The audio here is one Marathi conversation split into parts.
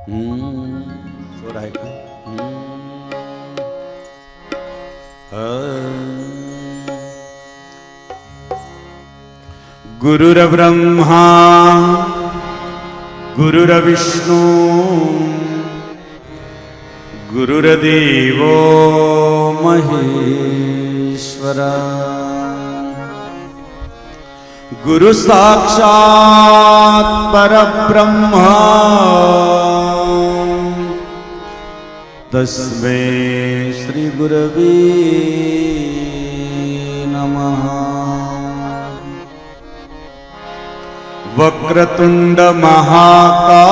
स्वर आहे का? गुरुर्ब्रह्मा गुरुर्विष्णू गुरुर्देवो महेश्वरा गुरु साक्षात् परब्रह्म तस्मै श्री गुरवे नमः। वक्रतुंड महाकाय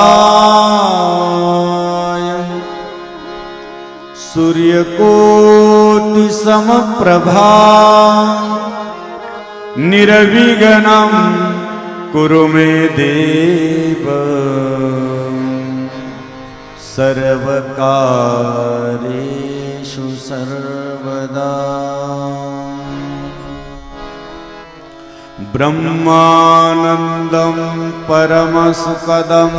सूर्यकोटि समप्रभा निर्विघ्नं कुरु मे देव सर्वकार्येषु सर्वदा। ब्रह्मानन्दं परमसुखदं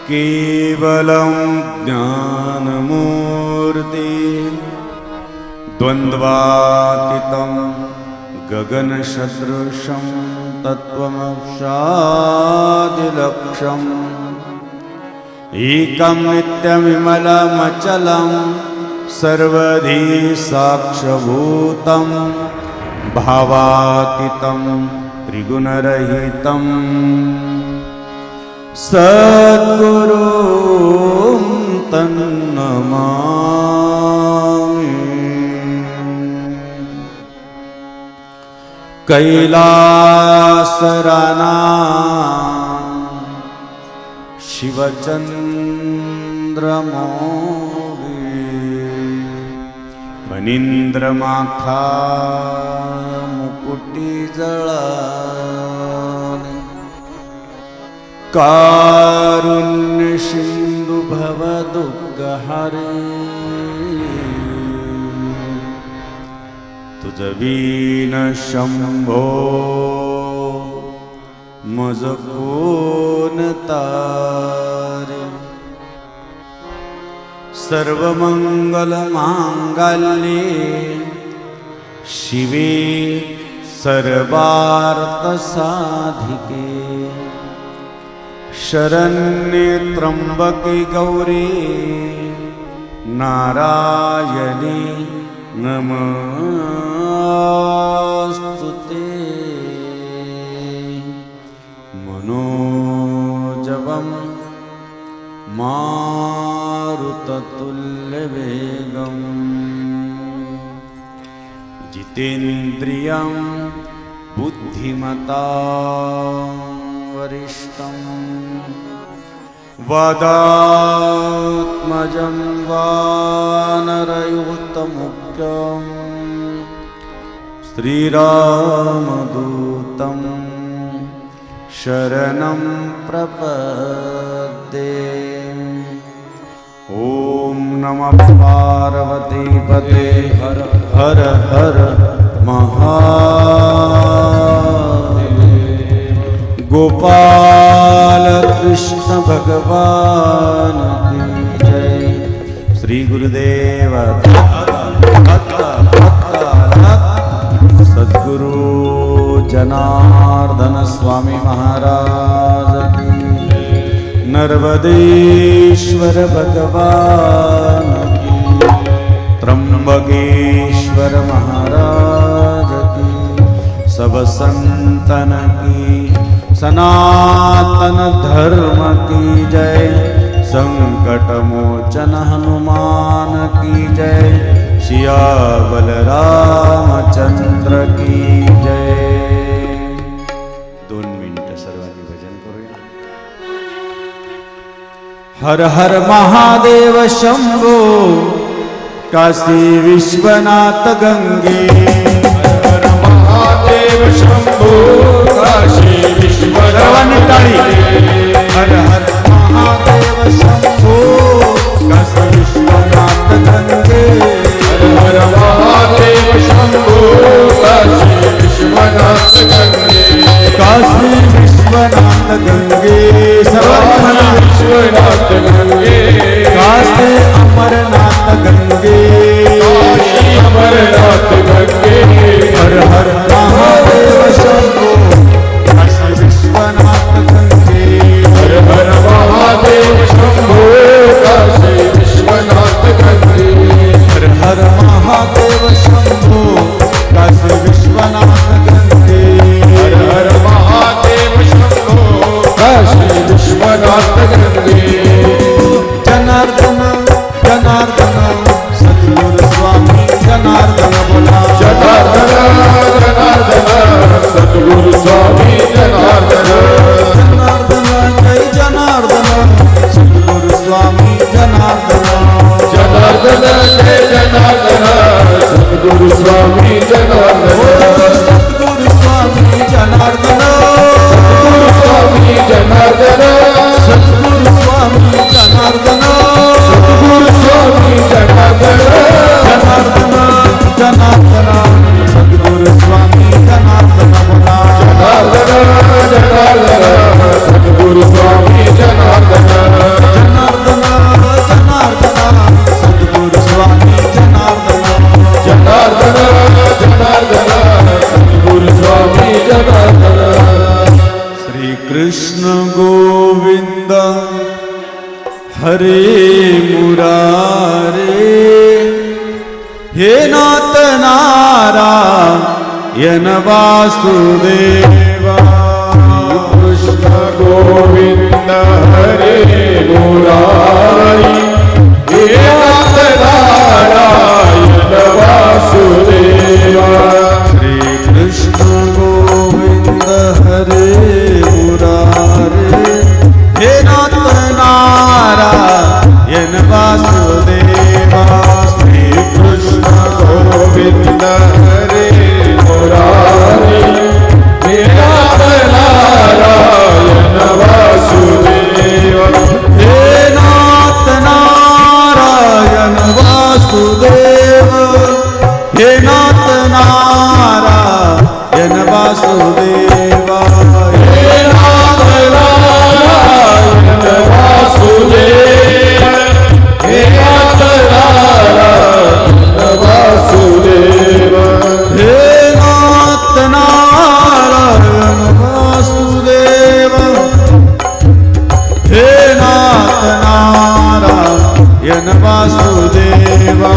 केवलं ज्ञानमूर्ति द्वन्द्वातीतं गगनसदृशं तत्त्वमक्षादिलक्ष्यम् एकं नित्यविमलमचलं सर्वधी साक्षभूतं भावातीतं त्रिगुणरहितं सद्गुरुं तन्नमामि। कैलासराना शिवचन्द्रमौळी फणीन्द्रमाखा मुकुटी जळाले कारुण्य सिंधु भवदुःखहरे तुझ विन शंभो मज कोण तारे। सर्वमंगलमांगल्ये शिवे सर्वार्थसाधिके शरण्ये त्र्यंबके गौरी नारायणी नमोस्तुते। मनोजवं मारुततुल्यवेगं जितेन्द्रियं बुद्धिमतां वरिष्ठं वादात्मजं वानरयुतमुख्यं श्रीरामदूतं शरणं प्रपद्ये। ॐ नमः पार्वतीपते हर हर हर महादेव। गोपाल कृष्ण भगवान की जय। श्री गुरुदेव सद्गुरु जनार्दन स्वामी महाराज की। नर्मदेश्वर भगवान की। त्र्यंबकेश्वर महाराज की। सब संतन की। सनातन धर्म की जय। संकट मोचन हनुमान की जय। सियावर रामचंद्र की जय। 2 मिनिटं सर्वांनी भजन करूया। हर हर महादेव शंभो काशी विश्वनाथ गंगे। हर हर महादेव शंभो काशी विश्वनाथ गंगे। हर हर महादेव शंभो काशी विश्वनाथ गंगे। हर हर महादेव शंभो काशी विश्वनाथ गंगे। काशी विश्वनाथ गंगे। सर्व अमरनाथ गंगे काशी अमरनाथ गंगे काशी अमरनाथ गंगे हर हर महादेव शंभो काशी विश्वनाथ गंगे हर हर महादेव शंभो काशी विश्वनाथ गंगे हर हर महादेव शंभो काशी विश्वनाथ गंगे हर हर महादेव शंभो काशी विश्वनाथ गंगे जनार्दन जनार्दन सद्गुरु स्वामी जनार्दन बोला जनार्दन जनार्दन सद्गुरु स्वामी जनार्दन जनार्दन जय जनार्दन सद्गुरु स्वामी जनार्दन जनार्दन जय जनार्दन सद्गुरु स्वामी जनार्दन सद्गुरु स्वामी जनार्दन सद्गुरु स्वामी जनार्दन सद्गुरु स्वामी जनार्दन सद्गुरु स्वामी जनार्दन जनार्दन जनार्दन सद्गुरु स्वामी जनार्दन बोला जनार्दन जनार्दन सद्गुरु स्वामी जनार्दन जनार्दन जनार्दन सद्गुरु स्वामी जनार्दन जनार्दन जनार्दन सद्गुरु स्वामी जनार्दन श्री कृष्ण गोविंद हरे मुरारे हे नाथ नारायण वासुदेवा कृष्ण गोविंद हरे मुरारी हे नाथ नारायण वासुदेवा श्री कृष्ण गोविंद हरे मुरारे हे नाथ नारायण वासुदेवा श्री कृष्ण गोविंद हरे मुरारी हे नाथ नारायण वासुदेवा हे नाथ नारायण वासुदेव हे नाथ नारायण वासुदेवा हे नाथ नारायण वासुदेव हे नाथ नारायण वासुदेव हे नाथ नारायण वासुदेव हे नाथ नारायण वासुदेवा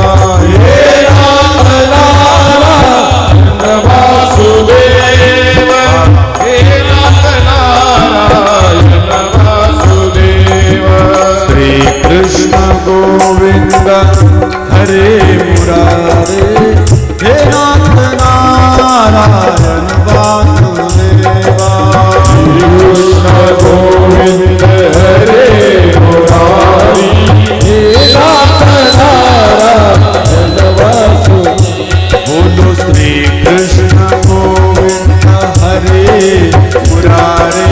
हे नाथ नारायण वासुदेव हे नाथ नारायण वासुदेव श्री कृष्ण गोविंद हरे मुरारे हे नाथ नारायण वासुदेवा कृष्ण गोविंद हरे मुरारी हे नाथ नारायण वासुदेव बोलो श्री कृष्ण गोविंद हरे मुरारे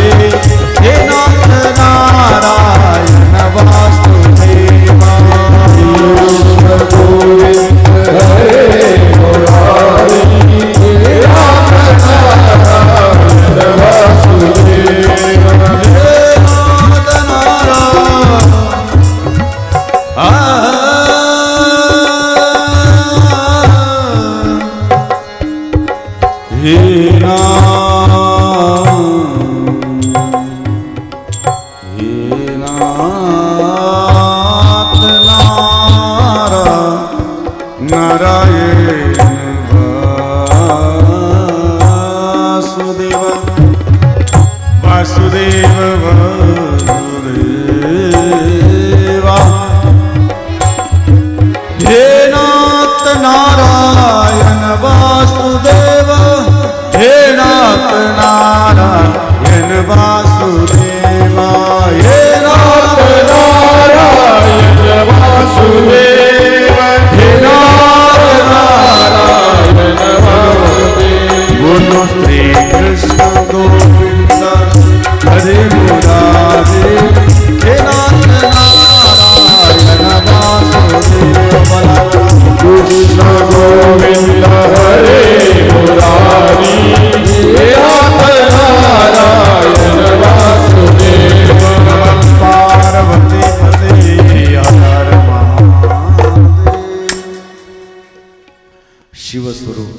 हे नाथ नारायण वासुदेवा कृष्ण गोविंद हरे मुरारी हे नाथ नारायण वासुदेव हे नाथ नारायण हे नाथ नारायण वासुदेव वासुदेव वासुदेवा हे नाथ नारायण वासुदेव हे नाथ नारायण वासुदेवा हे नाथ नारायण वासुदेव हे नाथ नारायण वासुदेव बोलो श्री कृष्ण गोविंद हरे विश्वस्वरूप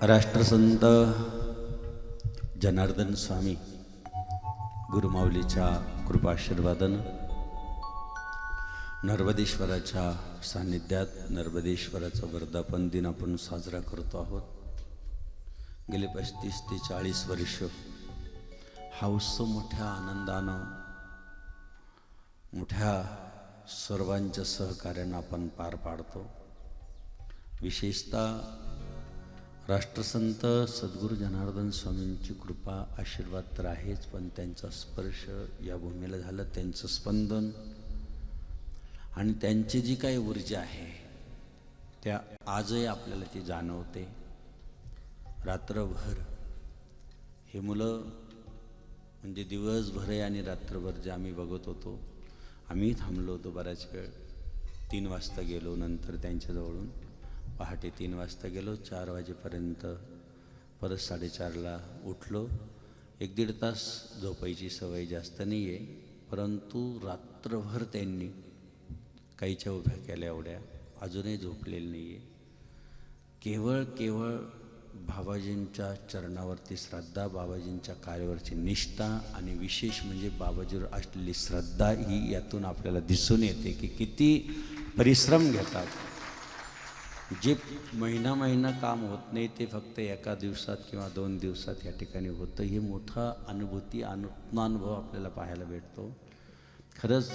राष्ट्रसंत जनार्दन स्वामी गुरुमाऊलीच्या कृपाशीर्वादानं नर्मदेश्वराच्या सान्निध्यात नर्मदेश्वराचा वर्धापन दिन आपण साजरा करतो आहोत. गेले 35 ते 40 वर्ष हा उत्सव मोठ्या आनंदानं मोठ्या सर्वांच्या सहकार्यानं आपण पार पाडतो. विशेषतः राष्ट्रसंत सद्गुरू जनार्दन स्वामींची कृपा आशीर्वाद तर आहेच, पण त्यांचा स्पर्श या भूमीला झालं, त्यांचं स्पंदन आणि त्यांची जी काही ऊर्जा आहे त्या आजही आपल्याला ती जाणवते. रात्रभर हे मुलं म्हणजे दिवसभर आणि रात्रभर जे आम्ही बघत होतो, आम्ही थांबलो होतो बराच वेळ. 3 वाजता गेलो, नंतर त्यांच्याजवळून पहाटे 3 वाजता गेलो, 4 वाजेपर्यंत परत 4:30ला उठलो. 1-1.5 तास झोपायची सवय जास्त नाही आहे, परंतु रात्रभर त्यांनी काहीच्या उभ्या केल्या एवढ्या, अजूनही झोपलेलं नाही आहे. केवळ बाबाजींच्या चरणावरती श्रद्धा, बाबाजींच्या कार्यावरची निष्ठा आणि विशेष म्हणजे बाबाजीवर असलेली श्रद्धा ही यातून आपल्याला दिसून येते की किती परिश्रम घेतात. जे महिना काम होत नाही ते फक्त एका दिवसात किंवा 2 दिवसात या ठिकाणी होतं. हे मोठा अनुभूती अनुभव आपल्याला पाहायला भेटतो. खरंच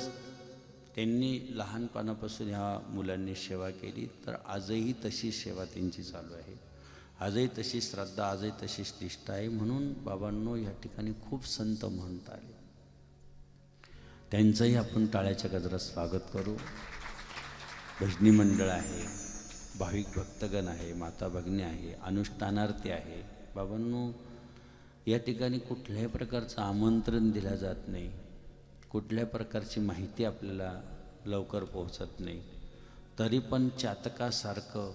त्यांनी लहानपणापासून ह्या मुलांनी सेवा केली, तर आजही तशी सेवा त्यांची चालू आहे. आजही तशी श्रद्धा, आजही तशीच निष्ठा आहे. म्हणून बाबांनो या ठिकाणी खूप संत महंत आले, त्यांचंही आपण टाळ्याच्या गजरात स्वागत करू. भजनी मंडळ आहे, भाविक भक्तगण आहे, माता भगिनी आहे, अनुष्ठानार्थी आहे. बाबांनो या ठिकाणी कुठल्याही प्रकारचं आमंत्रण दिलं जात नाही, कुठल्या प्रकारची माहिती आपल्याला लवकर पोहोचत नाही, तरी पण चातकासारखं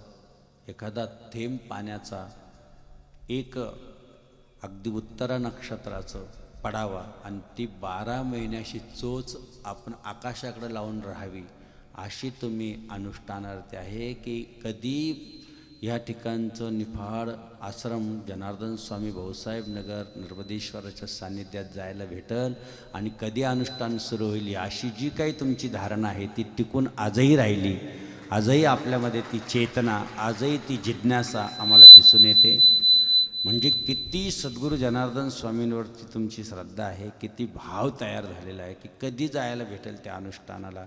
एखादा थेंब पाण्याचा एक अगदी उत्तरा नक्षत्राचं पडावा आणि ती 12 महिन्याची चोच आपण आकाशाकडे लावून राहावी, अशी तुम्ही अनुष्ठानार्थी आहे. की कधी या ठिकाणचं निफाड आश्रम जनार्दन स्वामी भाऊसाहेब नगर नर्मदेश्वराच्या सान्निध्यात जायला भेटल आणि कधी अनुष्ठान सुरू होईल अशी जी काही तुमची धारणा आहे ती टिकून आजही राहिली. आजही आपल्यामध्ये ती चेतना, आजही ती जिज्ञासा आम्हाला दिसून येते. म्हणजे किती सद्गुरू जनार्दन स्वामींवरती तुमची श्रद्धा आहे, किती भाव तयार झालेला आहे की कधी जायला भेटेल त्या अनुष्ठानाला,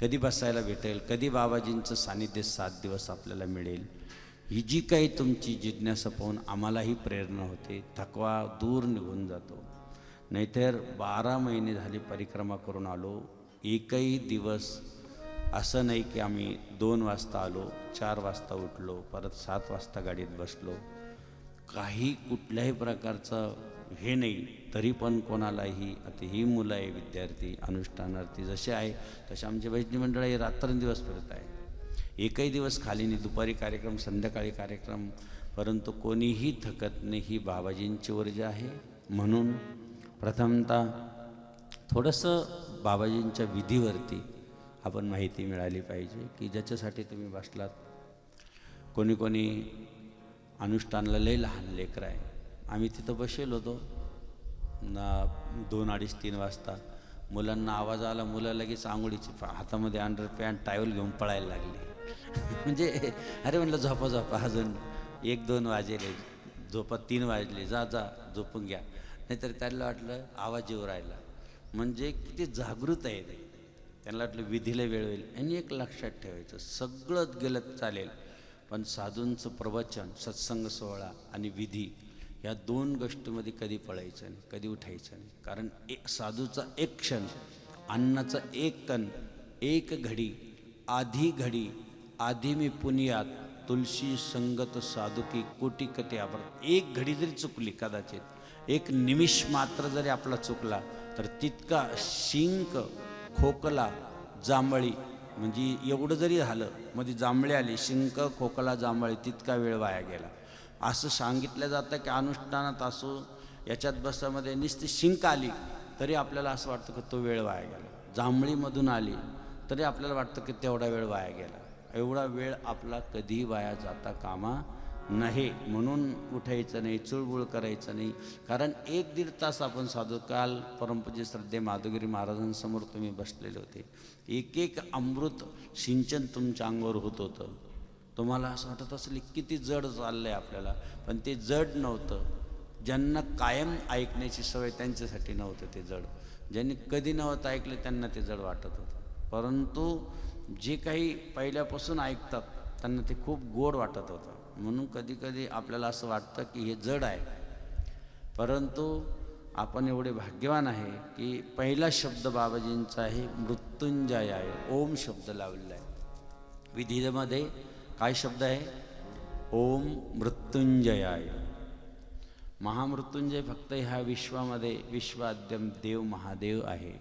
कधी बसायला भेटेल, कधी बाबाजींचं सान्निध्य 7 दिवस आपल्याला मिळेल. ही जी काही तुमची जिज्ञासा पाहून आम्हालाही प्रेरणा होते, थकवा दूर निघून जातो. नाहीतर 12 महिने झाले परिक्रमा करून आलो, एकही दिवस असं नाही की आम्ही 2 वाजता आलो, 4 वाजता उठलो, परत 7 वाजता गाडीत बसलो, काही कुठल्याही प्रकारचं हे नाही. तरी पण कोणालाही, आता ही मुलं आहे विद्यार्थी अनुष्ठानार्थी जसे आहे तसे आमचे भजनी मंडळ हे रात्रंदिवस फिरत आहे. एकही दिवस खाली नाही, दुपारी कार्यक्रम, संध्याकाळी कार्यक्रम, परंतु कोणीही थकत नाही. ही बाबाजींची ऊर्जा आहे. म्हणून प्रथमतः थोडंसं बाबाजींच्या विधीवरती आपण माहिती मिळाली पाहिजे की ज्याच्यासाठी तुम्ही बसलात. कोणी अनुष्ठानाला लय लहान लेकरं आहे. आम्ही तिथं बसेल होतो ना 2, 2:30, 3 वाजता. मुलांना आवाज आला, मुलं लगेच आंघोळीची हातामध्ये अंडरपॅन्ट टायवल घेऊन पळायला लागले. म्हणजे अरे म्हणलं झोपा अजून 1-2 वाजले, झोपा 3 वाजले, जा झोपून घ्या. नाहीतर त्यांना वाटलं आवाज येऊ राहिला, म्हणजे किती जागृत आहे ते. त्यांना वाटलं विधीला वेळ होईल. आणि एक लक्षात ठेवायचं, सगळंच गेलं चालेल, पण साधूंचं प्रवचन, सत्संग सोहळा आणि विधी या 2 गोष्टीमध्ये कधी पळायचं नाही, कधी उठायचं नाही. कारण साधूचा एक क्षण, अन्नाचा एक कण, एक घडी, आधी मी पुनियात, तुलसी संगत साधुकी कोटी कटे आभार. एक घडी जरी चुकली, कदाचित एक निमिष मात्र जरी आपला चुकला, तर तितका शिंक, खोकला, जांभळी, म्हणजे एवढं जरी झालं, मध्ये जांभळे आली, शिंक, खोकला, जांभळी, तितका वेळ वाया गेला. असं सांगितलं जातं की अनुष्ठानात असो याच्यात बसामध्ये नुसती शिंक आली तरी आपल्याला असं वाटतं की तो वेळ वाया गेला. जांभळीमधून आली तरी आपल्याला वाटतं की तेवढा वेळ वाया गेला. एवढा वेळ आपला कधीही वाया जाता कामा नाही. म्हणून उठायचं नाही, चुळबुळ करायचं नाही. कारण 1-1.5 तास आपण साधू. काल परमपूज्य श्रद्धे माधुगिरी महाराजांसमोर तुम्ही बसलेले होते. एक अमृत सिंचन तुमच्या अंगावर होत होतं. तुम्हाला असं वाटत असेल किती जड चाललं आहे आपल्याला, पण ते जड नव्हतं. ज्यांना कायम ऐकण्याची सवय त्यांच्यासाठी नव्हतं ते जड. ज्यांनी कधी नव्हतं ऐकलं त्यांना ते जड वाटत होतं. परंतु जे काही पहिल्यापासून ऐकतात त्यांना ते खूप गोड वाटत होतं. म्हणून कधी आपल्याला असं वाटतं की हे जड आहे. परंतु आपण एवढे भाग्यवान आहे की पहिला शब्द बाबाजींचा आहे मृत्युंजय आहे. ओम शब्द लावलेला आहे विधीमध्ये. काय शब्द आहे? ओम मृत्युंजयाय. महामृत्युंजय फक्त ह्या विश्वामध्ये विश्वाद्यम देव महादेव आहे.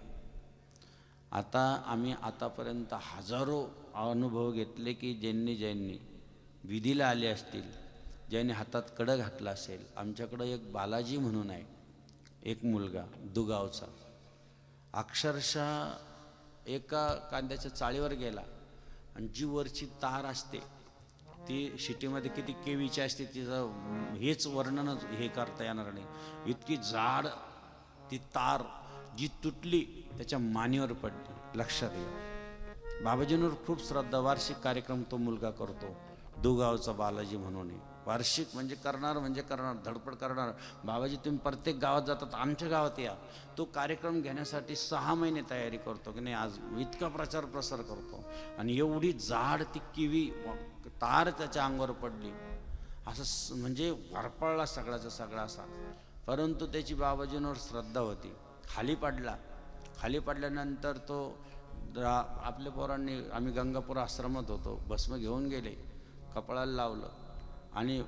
आता आम्ही आतापर्यंत हजारो अनुभव घेतले की ज्यांनी विधीला आले असतील, ज्यांनी हातात कडं घातलं असेल. आमच्याकडं एक बालाजी म्हणून आहे, एक मुलगा दुगावचा. अक्षरशः एका कांद्याच्या चाळीवर गेला आणि जी वरची तार असते ती शिटीमध्ये किती केवीची असते तिचं हेच वर्णनच हे करता येणार नाही. इतकी जाड ती तार जी तुटली त्याच्या मानेवर पडली. लक्षात घ्या, बाबाजींवर खूप श्रद्धा. वार्षिक कार्यक्रम तो मुलगा करतो, दुगावचा बालाजी म्हणून. वार्षिक म्हणजे करणार, धडपड करणार. बाबाजी तुम्ही प्रत्येक गावात जातात, आमच्या गावात या. तो कार्यक्रम घेण्यासाठी 6 महिने तयारी करतो की नाही, आज इतका प्रचार प्रसार करतो. आणि एवढी जाड ती किवी तार त्याच्या अंगावर पडली. असं म्हणजे वरपळला सगळ्याचा सगळा असा. परंतु त्याची बाबाजींवर श्रद्धा होती. खाली पडल्यानंतर तो आपल्या पोरांनी, आम्ही गंगापूर आश्रमात होतो, भस्म घेऊन गेले, कपाळाला लावलं आणि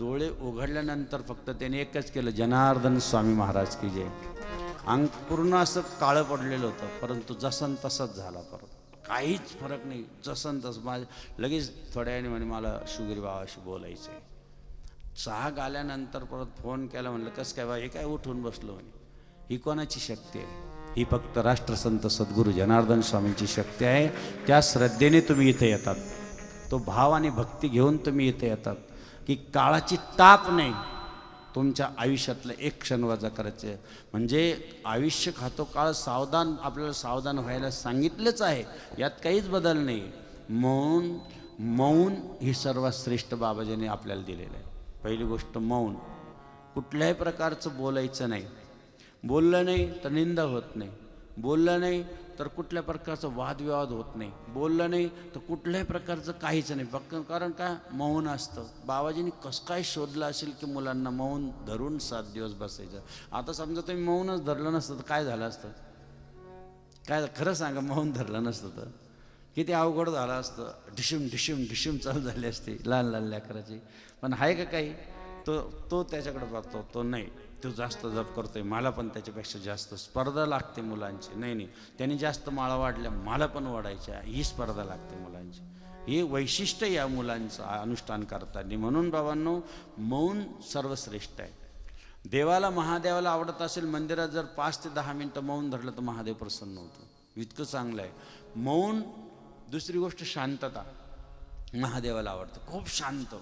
डोळे उघडल्यानंतर फक्त त्याने एकच केलं, जनार्दन स्वामी महाराज की जय. अंग पूर्ण असं काळं पडलेलं होतं, परंतु जसन तसंच झाला. परत काहीच फरक नाही, जसन तसं. लगेच थोड्या वेळाने म्हणे मला शुगीर बाबाशी बोलायचं आहे. चहा आल्यानंतर परत फोन केला, म्हणलं कसं काय बा, हे काय उठून बसलो म्हणे. ही कोणाची शक्ती आहे? ही फक्त राष्ट्रसंत सद्गुरू जनार्दन स्वामींची शक्ती आहे. त्या श्रद्धेने तुम्ही इथे येतात, तो भाव आणि भक्ती घेऊन तुम्ही इथे येतात की काळाची टाप नाही. तुमच्या आयुष्यातलं एक क्षण वजा करायचं आहे. म्हणजे आयुष्य खातो काळ, सावधान. आपल्याला सावधान व्हायला सांगितलंच आहे, यात काहीच बदल नाही. मौन ही सर्वात श्रेष्ठ बाबाजीने आपल्याला दिलेलं आहे. पहिली गोष्ट मौन. कुठल्याही प्रकारचं बोलायचं नाही. बोललं नाही तर निंदा होत नाही. बोललं नाही तर कुठल्या प्रकारचं वादविवाद होत नाही. बोललं नाही तर कुठल्याही प्रकारचं काहीच नाही. फक्त कारण काय, मौन असतं. बाबाजींनी कसं काय शोधलं असेल की मुलांना मौन धरून 7 दिवस बसायचं. आता समजा तुम्ही मौनच धरलं नसतं तर काय झालं असतं? काय खरं सांगा, मौन धरलं नसतं तर किती अवघड झालं असतं. ढिशूम चालू झाली असते लहान लेकराची. पण आहे का काही? तो त्याच्याकडे बघतो, तो नाही, तो जास्त जप करतोय, मला पण त्याच्यापेक्षा जास्त स्पर्धा लागते मुलांची. नाही, त्यांनी जास्त माळा वाढल्या, मला पण वाढायच्या, ही स्पर्धा लागते मुलांची. हे वैशिष्ट्य या मुलांचं अनुष्ठान करताना. म्हणून बाबांनो, मौन सर्वश्रेष्ठ आहे. देवाला, महादेवाला आवडत असेल, मंदिरात जर 5 ते 10 मिनटं मौन धरलं तर महादेव प्रसन्न होतो. इतकं चांगलं आहे मौन. दुसरी गोष्ट शांतता. महादेवाला आवडतं, खूप शांत.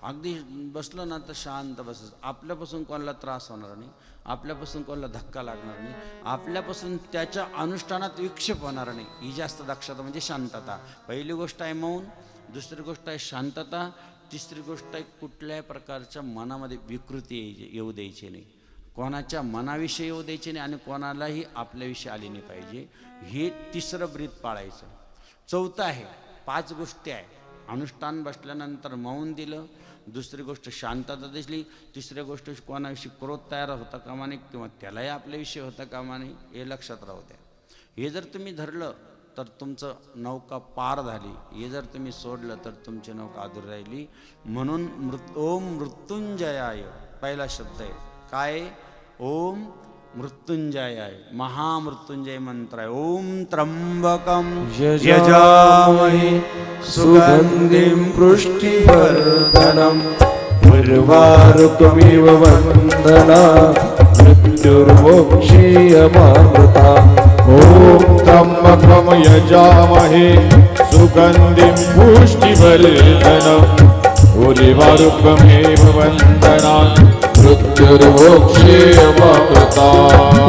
अगदी बसलं ना तर शांत बसायचं. आपल्यापासून कोणाला त्रास होणार नाही, आपल्यापासून कोणाला धक्का लागणार नाही, आपल्यापासून त्याच्या अनुष्ठानात विक्षेप होणार नाही. ही जास्त दक्षता म्हणजे शांतता. पहिली गोष्ट आहे मौन, दुसरी गोष्ट आहे शांतता, तिसरी गोष्ट आहे कुठल्याही प्रकारच्या मनामध्ये विकृती येऊ द्यायची नाही. कोणाच्या मनाविषयी येऊ द्यायची नाही आणि कोणालाही आपल्याविषयी आली नाही पाहिजे. हे तिसरं ब्रीत पाळायचं. चौथं आहे, 5 गोष्टी आहे. अनुष्ठान बसल्यानंतर मौन दिलं, दुसरी गोष्ट शांतता दिसली, तिसरी गोष्ट कोणाविषयी क्रोध तयार होता कामा नये किंवा त्यालाही आपल्याविषयी होता कामा नये, हे लक्षात राहू द्या. हे जर तुम्ही धरलं तर तुमचं नौका पार झाली. हे जर तुम्ही सोडलं तर तुमची नौका अधूर राहिली. म्हणून ओम मृत्युंजयाय पहिला शब्द आहे. काय? ओम मृत्युंजयाय. महामृत्युंजय मंत्र आहे. ओम त्र्यंबकम यजामहे सुगंधिं पुष्टिवर्धनम् उर्वारुकमिव वन्दना मृत्युर्मोक्षीयमामृता. ॐ त्र्यंबकं यजामहे सुगन्धिं पुष्टिवर्धनम् उर्वारुकमेव वन्दनात् मृत्युर्मोक्षेयमामृता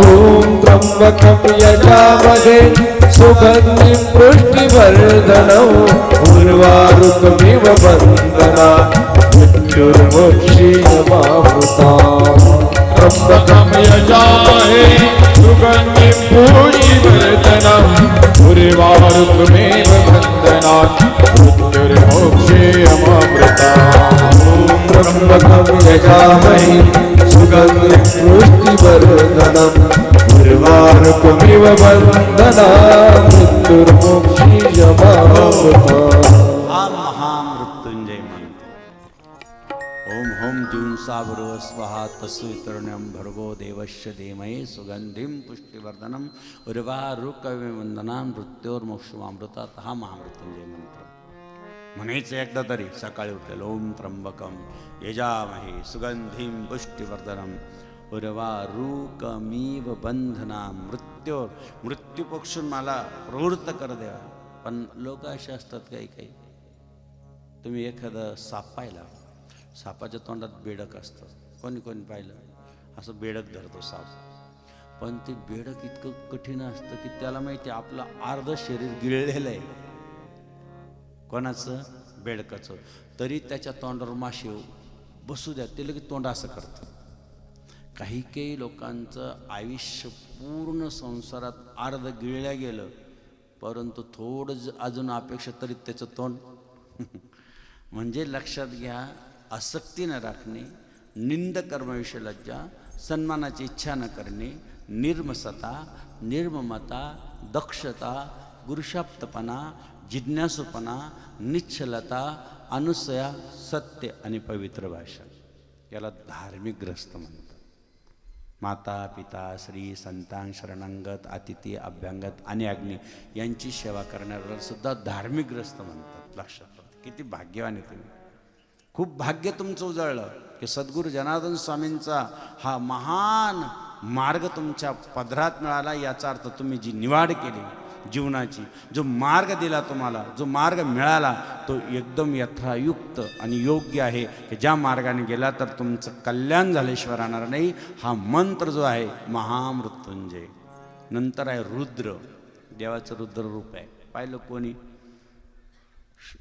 ॐ त्र्यम्बकं यजामहे सुगन्धिं पुष्टिवर्धनम् उर्वारुकमेव वन्दनात् मृत्युर्मोक्षेयमामृता त्र्यम्बकं यजामहे सुगन्धिं पुष्टिवर्धनम् उर्वारुकमेव वन्दनात् मृत्युर्मोक्षेयमामृता त्र्यम्बकं यजामहे सुगन्धिं पुष्टिवर्धनम् उर्वारुकमिव वन्दनात् मृत्युर्मोक्षेयमामृता हा महामृत्युंजय मंत्र ओम होम जून सावरो स्वाहा तस्वितरण्यम भर्गो देवस्य धीमहि सुगंधिं पुष्टिवर्धनम उर्वारुकमिवंदना मृत्योर्मोक्षमामृतात हा महामृत्युंजय मंत्र म्हणायचं एकदा तरी सकाळी उठलेलं ओम त्र्यंबकम यजामहे सुगंधिं पुष्टिवर्धनम उर्वारुकमिव बंधना मृत्यूपासून मला प्रवृत्त कर देवा. पण लोक असे असतात काही काही, तुम्ही एखादा साप पाहिला, सापाच्या तोंडात बेडक असतं, कोणी कोणी पाहिलं असं बेडक धरतो साप, पण ते बेडक इतकं कठीण असतं की त्याला माहिती आपलं अर्ध शरीर गिळलेलं आहे, कोणाचं, बेडकाचं, तरी त्याच्या तोंडावर माशी बसू द्या, ते लगेच तोंड असं करतं. काही काही लोकांचं आयुष्य पूर्ण संसारात अर्ध गिळल्या गेलं, परंतु थोडं अजून अपेक्षा तरी त्याचं तोंड म्हणजे लक्षात घ्या, आसक्ती न राखणे, निंद कर्मविषय लज्जा, सन्मानाची इच्छा न करणे, निर्मसता, निर्ममता, दक्षता, गुरुशाप्तपणा, जिज्ञासूपणा, निश्चलता, अनुसया, सत्य आणि पवित्र भाषा, याला धार्मिक ग्रस्त म्हणतात. माता पिता श्री संतान शरणांगत अतिथी अभ्यांगत आणि अग्नी यांची सेवा करणाऱ्याला सुद्धा धार्मिक ग्रस्त म्हणतात. लक्षात ठेवा, किती भाग्यवान आहे तुम्ही, खूप भाग्य तुमचं उजळलं की सद्गुरू जनार्दन स्वामींचा हा महान मार्ग तुमच्या पदरात मिळाला. याचा अर्थ तुम्ही जी निवाड केली जीवनाची, जो मार्ग दिला तुम्हाला, जो मार्ग मिळाला तो एकदम यथायुक्त आणि योग्य आहे की ज्या मार्गाने गेला तर तुमचं कल्याण झाल्याशिवाय राहणार नाही. हा मंत्र जो आहे महामृत्युंजय. नंतर आहे रुद्र, देवाचं रुद्र रूप आहे. पाहिलं कोणी,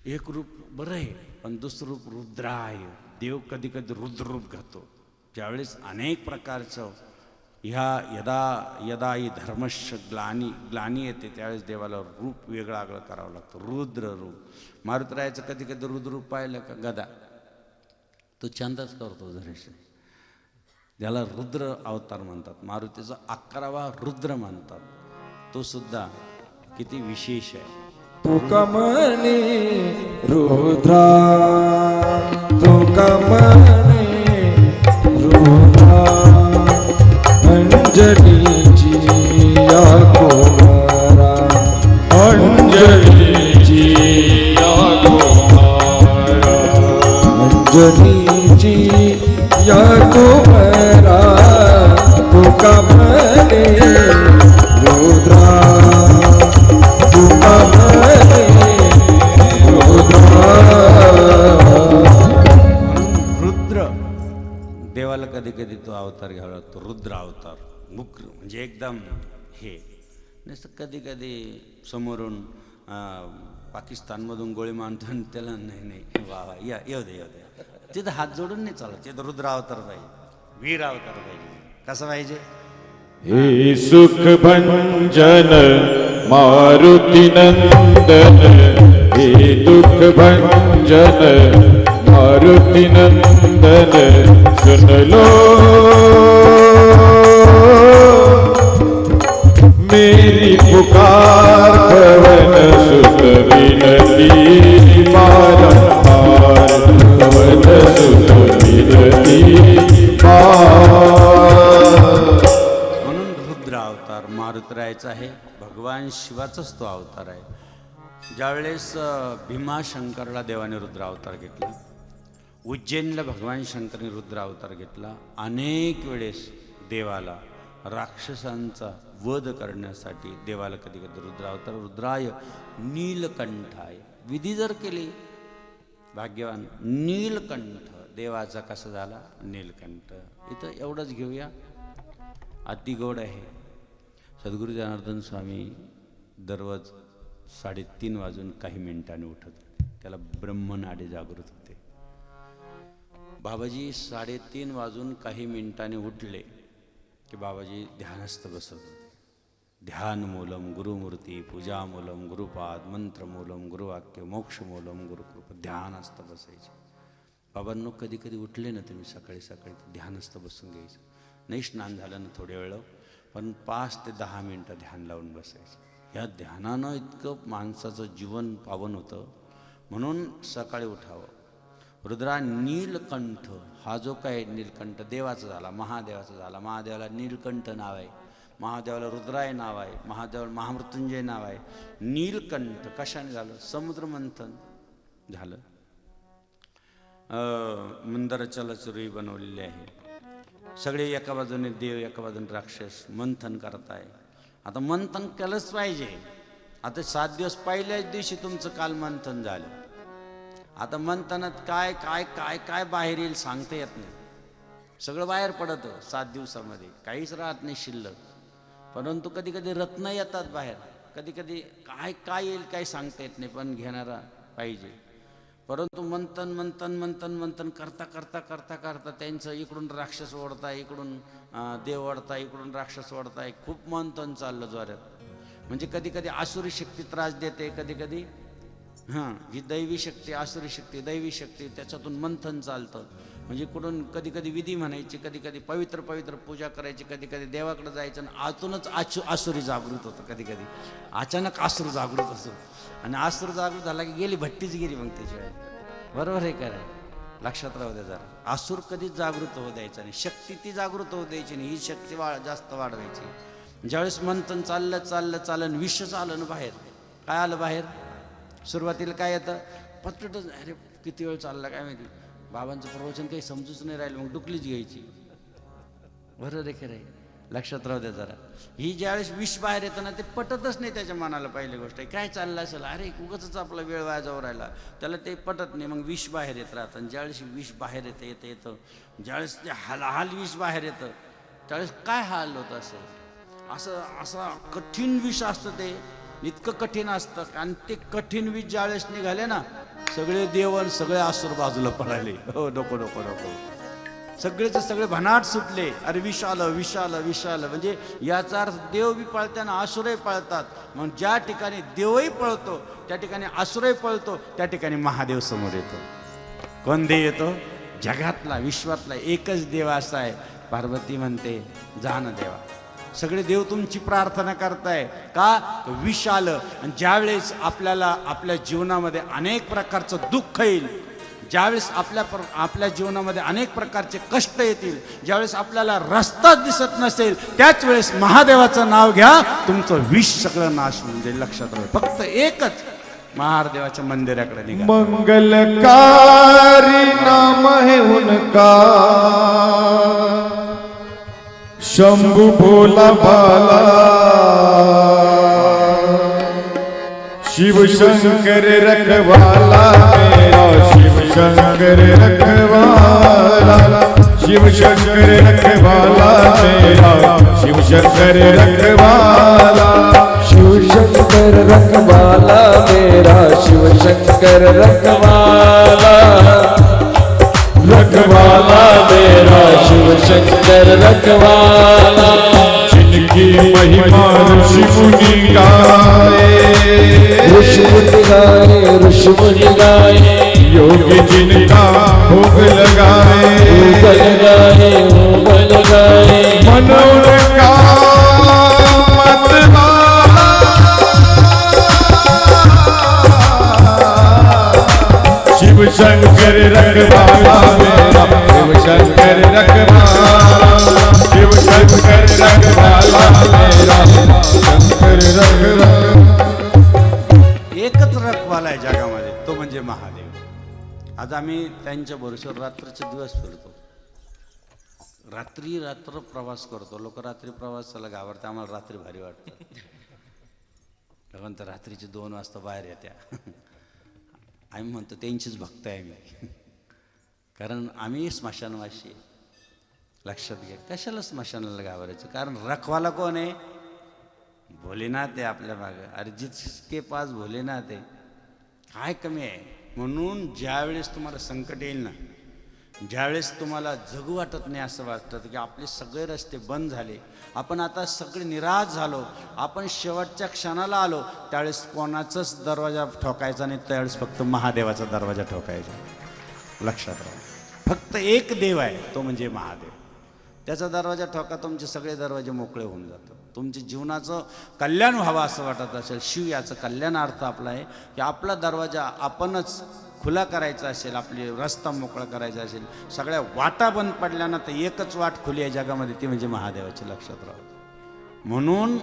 एक रूप बरं आहे पण दुसरं रूप रुद्र आहे. देव कधी कधी रुद्र रूप घेतो, ज्यावेळेस अनेक प्रकारचं ह्या यदा यदा ही धर्मस्य ग्लानी येते त्यावेळेस देवाला रूप वेगळं आगळं करावं लागतं. रुद्र रूप. मारुतीरायाचं कधी कधी रुद्र रूप पाहिलं का, गदा तो छंदच करतो जरेश, त्याला रुद्र अवतार म्हणतात. मारुतीचा 11वा रुद्र म्हणतात, तो सुद्धा किती विशेष आहे. तुका म्हणे रुद्रा, तुका म्हणे रुद्रा, अंजलीची या कुमारा, अंजलीची या कुमारा, अंजलीची या कुमारा, तुका म्हणे रुद्रा, तुका म्हणे रुद्रा. रुद्र देवाला कधी कधी तो अवतार घ्यावा लागतो, रुद्र अवतार. उग्र म्हणजे एकदम हे नसतं. कधी कधी समोरून पाकिस्तानमधून गोळी मारतो आणि त्याला नाही वा वा या येऊ दे येऊ दे, तिथं हात जोडून नाही चालत. तिथं रुद्र अवतार पाहिजे, वीर अवतार पाहिजे. कसं पाहिजे, हे सुख भंजन मारुती नंदन, हे दुख भंजन मारुती नंदन, सुन लो मेरी पुकार, पवन सुत विनती बारंबार, पवन सुत विनती बार. म्हणून रुद्र अवतार मारुतीरायाचा आहे. भगवान शिवाचाच तो अवतार आहे. ज्यावेळेस भीमाशंकरला देवाने रुद्र अवतार घेतला, उज्जैनला भगवान शंकरने रुद्र अवतार घेतला, अनेक वेळेस देवाला राक्षसांचा वध करण्यासाठी देवाला कधी कधी रुद्र अवतार, रुद्राय नीलकंठाय विधी जर केली भाग्यवान, नीलकंठ देवाचा कसा झाला नीलकंठ. इथं एवढंच घेऊया, अति गोड आहे. सद्गुरू जनार्दन स्वामी दररोज 3:30 वाजून काही मिनिटांनी उठत होते. त्याला ब्रह्मनाडी जागृत होते. बाबाजी 3:30 वाजून काही मिनिटांनी उठले की बाबाजी ध्यानस्थ बसत होते. ध्यानमूलम गुरुमूर्ती, पूजामूलम गुरुपाद, मंत्रमूलम गुरुवाक्य, मोक्षमूलम गुरुकृप, ध्यानस्थ बसायचे. बाबांनो कधी कधी उठले ना तुम्ही सकाळी सकाळी ध्यानस्थ बसून घ्यायचं. नाही स्नान झालं ना थोड्या वेळ, पण 5 ते 10 मिनटं ध्यान लावून बसायचं. या ध्यानानं इतकं माणसाचं जीवन पावन होतं. म्हणून सकाळी उठावं. रुद्रा नीलकंठ हा जो काय नीलकंठ देवाचा झाला, महादेवाचा झाला. महादेवाला नीलकंठ नाव आहे, महादेवाला रुद्राय नाव आहे, महादेवाला महामृत्युंजय नाव आहे. नीलकंठ कशाने झालं? समुद्र मंथन झालं. मंदराच्या लचुरी बनवलेली आहे. सगळे एका बाजूने देव एका बाजूने राक्षस मंथन करताय. आता मंथन केलंच पाहिजे. आता 7 दिवस पहिल्याच दिवशी तुमचं काल मंथन झालं. आता मंथनात काय काय काय काय बाहेर येईल सांगता येत नाही. सगळं बाहेर पडतं 7 दिवसामध्ये, काहीच राहत नाही शिल्लक. परंतु कधी कधी रत्न येतात बाहेर, कधी कधी काय काय येईल काय सांगता येत नाही, पण घेणारा पाहिजे. परंतु मंथन मंथन मंथन मंथन करता करता करता करता त्यांचं इकडून राक्षस ओढताय, इकडून देव ओढताय, इकडून राक्षस ओढताय. खूप मंथन चाललं जोरात. म्हणजे कधी कधी आसुरी शक्ती त्रास देते, कधी कधी ही दैवी शक्ती, आसुरी शक्ती, दैवी शक्ती, त्याच्यातून मंथन चालतं. म्हणजे कुठून कधी कधी विधी म्हणायची, कधी कधी पवित्र पवित्र पूजा करायची, कधी कधी देवाकडे जायचं आणि आतूनच आसुरी जागृत होतं. कधी कधी अचानक आसूर जागृत असतो आणि आसूर जागृत झाला की गेली भट्टीच गेली मग त्याची वेळ. बरोबर आहे काय? लक्षात राहू द्या जरा. आसूर कधीच जागृत होऊ द्यायचा नाही, शक्ती ती जागृत होऊ द्यायची नाही, ही शक्ती जास्त वाढवायची. ज्यावेळेस मंथन चाललं चाललं चाललं विषच आलं ना बाहेर. काय आलं बाहेर? सुरुवातीला काय येतं? पटपट, अरे किती वेळ चालला काय माहिती, बाबांचं प्रवचन काही समजूच नाही राहिलं, मग डुकलीच घ्यायची. बरोबर आहे खरं आहे? लक्षात राहू द्या जरा. ही ज्यावेळेस विष बाहेर येतं ना ते पटतच नाही त्याच्या मनाला. पहिली गोष्ट आहे काय चाललं असेल, अरे उगाचच आपला वेळ वाया जाऊ राहिला, त्याला ते पटत नाही. मग विष बाहेर येत राहतं. आणि ज्यावेळेस विष बाहेर येतं येतं येतं ज्यावेळेस ते हाल विष बाहेर येतं त्यावेळेस काय हाल होतं असेल. असं कठीण विष असतं ते, इतकं कठीण असतं. आणि ते कठीण विष ज्यावेळेस निघाले ना सगळे देवन सगळे आसूर बाजूला पडाले. हो नको नको नको, सगळेच सगळे भनाट सुटले. अरे विष आलं विष आलं विष आलं. म्हणजे याचा अर्थ देव बी पळताना आसुरही पळतात. मग ज्या ठिकाणी देवही पळतो त्या ठिकाणी आसुरही पळतो, त्या ठिकाणी महादेव समोर येतो. कोण देव येतो? जगातला विश्वातला एकच देव असा आहे. पार्वती म्हणते जा ना देवा, सगळे देव तुमची प्रार्थना करताय का? विष आलं. आणि ज्यावेळेस आपल्याला आपल्या जीवनामध्ये अनेक प्रकारचं दुःख येईल, ज्यावेळेस आपल्या जीवनामध्ये अनेक प्रकारचे कष्ट येतील, ज्यावेळेस आपल्याला रस्ताच दिसत नसेल, त्याच वेळेस महादेवाचं नाव घ्या, तुमचं विष सगळं नाश होऊन जाईल. लक्षात राहा. फक्त एकच महादेवाच्या मंदिराकडे निघा. मंगलकारी नाम है उनका, शंभु भोला भाला, शिव शंकर रखवाला मेरा, शिव शंकर रखवाला, शिव शंकर रखवाला मेरा, शिव शंकर रखवाला, शिव शंकर रखवाला मेरा, शिव शंकर रखवाला, रखवाला मेरा, शिव शंकर रखवाला. जिनकी महिमा ऋषि मुनि गाए, ऋषि मुनि गाए, ऋषि मुनि गाए, योगी जिनका भोग लगाए, भोग लगाए, भोग लगाए, मनोर का मतवाला, शिव शंकर रखवाला मेरा, शिव शंकर रखवाला, शिव शंकर रखवाला मेरा, शंकर रखवाला. एकच रखवाला आहे जगामध्ये, तो म्हणजे महादेव. आज आम्ही त्यांच्या भरोश्यावर रात्रीचे दिवस फिरतो. रात्री रात्र प्रवास करतो. लोक रात्री प्रवासाला घाबरतात, आम्हाला रात्री भारी वाटतं. भगवंत रात्रीचे 2 वाजता बाहेर येत्या. आम्ही म्हणतो त्यांचीच भक्त आहे मी, कारण आम्ही स्मशानवासी आहे. लक्षात घ्या, कशाला स्मशानाला घाबरायचं? कारण रखवाला कोण आहे? भोलेनाथ आहे आपल्या मागं. अरे जिसके पास भोलेनाथ आहे, काय कमी आहे? म्हणून ज्यावेळेस तुम्हाला संकट येईल ना, ज्यावेळेस तुम्हाला जगू वाटत नाही, असं वाटतं की आपले सगळे रस्ते बंद झाले, आपण आता सगळे निराश झालो, आपण शेवटच्या क्षणाला आलो, त्यावेळेस कोणाचाच दरवाजा ठोकायचा नाही, त्यावेळेस फक्त महादेवाचा दरवाजा ठोकायचा. लक्षात राहा, फक्त एक देव आहे, तो म्हणजे महादेव. त्याचा दरवाजा ठोका, तुमचे सगळे दरवाजे मोकळे होऊन जातात. तुमच्या जीवनाचं कल्याण व्हावं असं वाटत असेल, शिव याचं कल्याणार्थ आपला आहे की आपला दरवाजा आपणच खुला करायचा असेल, आपली रस्ता मोकळा करायचा असेल, सगळ्या वाटा बंद पडल्या ना, तर एकच वाट खुली आहे जगामध्ये, ती म्हणजे महादेवाची. लक्षात राहू. म्हणून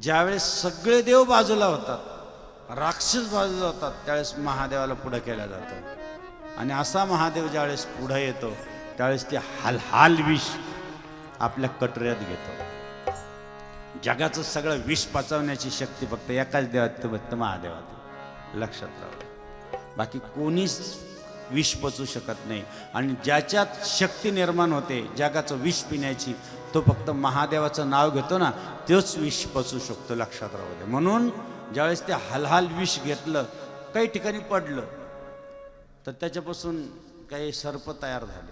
ज्यावेळेस सगळे देव बाजूला होतात, राक्षस बाजूला होतात, त्यावेळेस महादेवाला पुढं केलं जातं. आणि असा महादेव ज्यावेळेस पुढं येतो, त्यावेळेस ते हाल विष आपल्या कटोऱ्यात घेतो. जगाचं सगळं विष पचवण्याची शक्ती फक्त एकाच देवात, फक्त महादेवात. लक्षात राहू. बाकी कोणीच विष पचवू शकत नाही. आणि ज्याच्यात शक्ती निर्माण होते जगाचं विष पिण्याची, तो फक्त महादेवाचं नाव घेतो ना, तोच विष पचवू शकतो. लक्षात राहू दे. म्हणून ज्यावेळेस ते हाल विष घेतलं, काही ठिकाणी पडलं, तर त्याच्यापासून काही सर्प तयार झाले,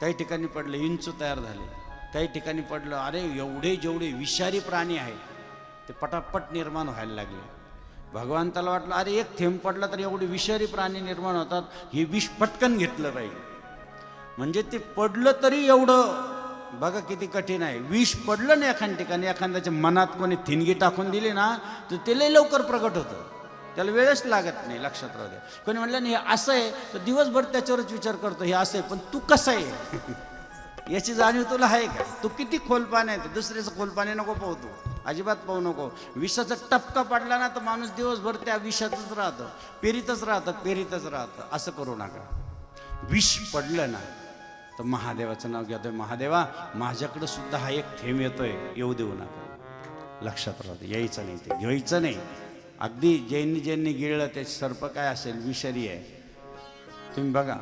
काही ठिकाणी पडलं इंचू तयार झाले, काही ठिकाणी पडलं अरे एवढे जेवढे विषारी प्राणी आहेत ते पटापट निर्माण व्हायला लागले. भगवंताला वाटलं अरे एक थेंब पडला तर एवढे विषारी प्राणी निर्माण होतात, हे विष पटकन घेतलं पाहिजे. म्हणजे ते पडलं तरी एवढं बघा किती कठीण आहे. विष पडलं ना एखाद्या ठिकाणी, एखाद्याच्या मनात कोणी थिनगी टाकून दिली ना, तर ते लय लवकर प्रगट होतं, त्याला वेळच लागत नाही. लक्षात राहू द्या. कोणी म्हणलं नाही हे असं आहे, तर दिवसभर त्याच्यावरच विचार करतो हे असं आहे, पण तू कसं आहे याची जाणीव तुला आहे का? तू किती खोलपान आहे, दुसऱ्याचं खोलपाने नको पाहू, तू अजिबात पाहू नको. विषाचा टपका पडला ना, तर माणूस दिवसभर त्या विषातच राहतं, पेरीतच राहतं. असं करू नका. विष पडलं ना तर महादेवाचं नाव घेतोय, महादेवा माझ्याकडे सुद्धा हा एक थेंब येतोय, येऊ देऊ नका. लक्षात राहतं. यायचं नाही, ते घ्यायचं नाही. अगदी ज्यांनी गिळलं ते सर्प काय असेल, विषारी आहे. तुम्ही बघा,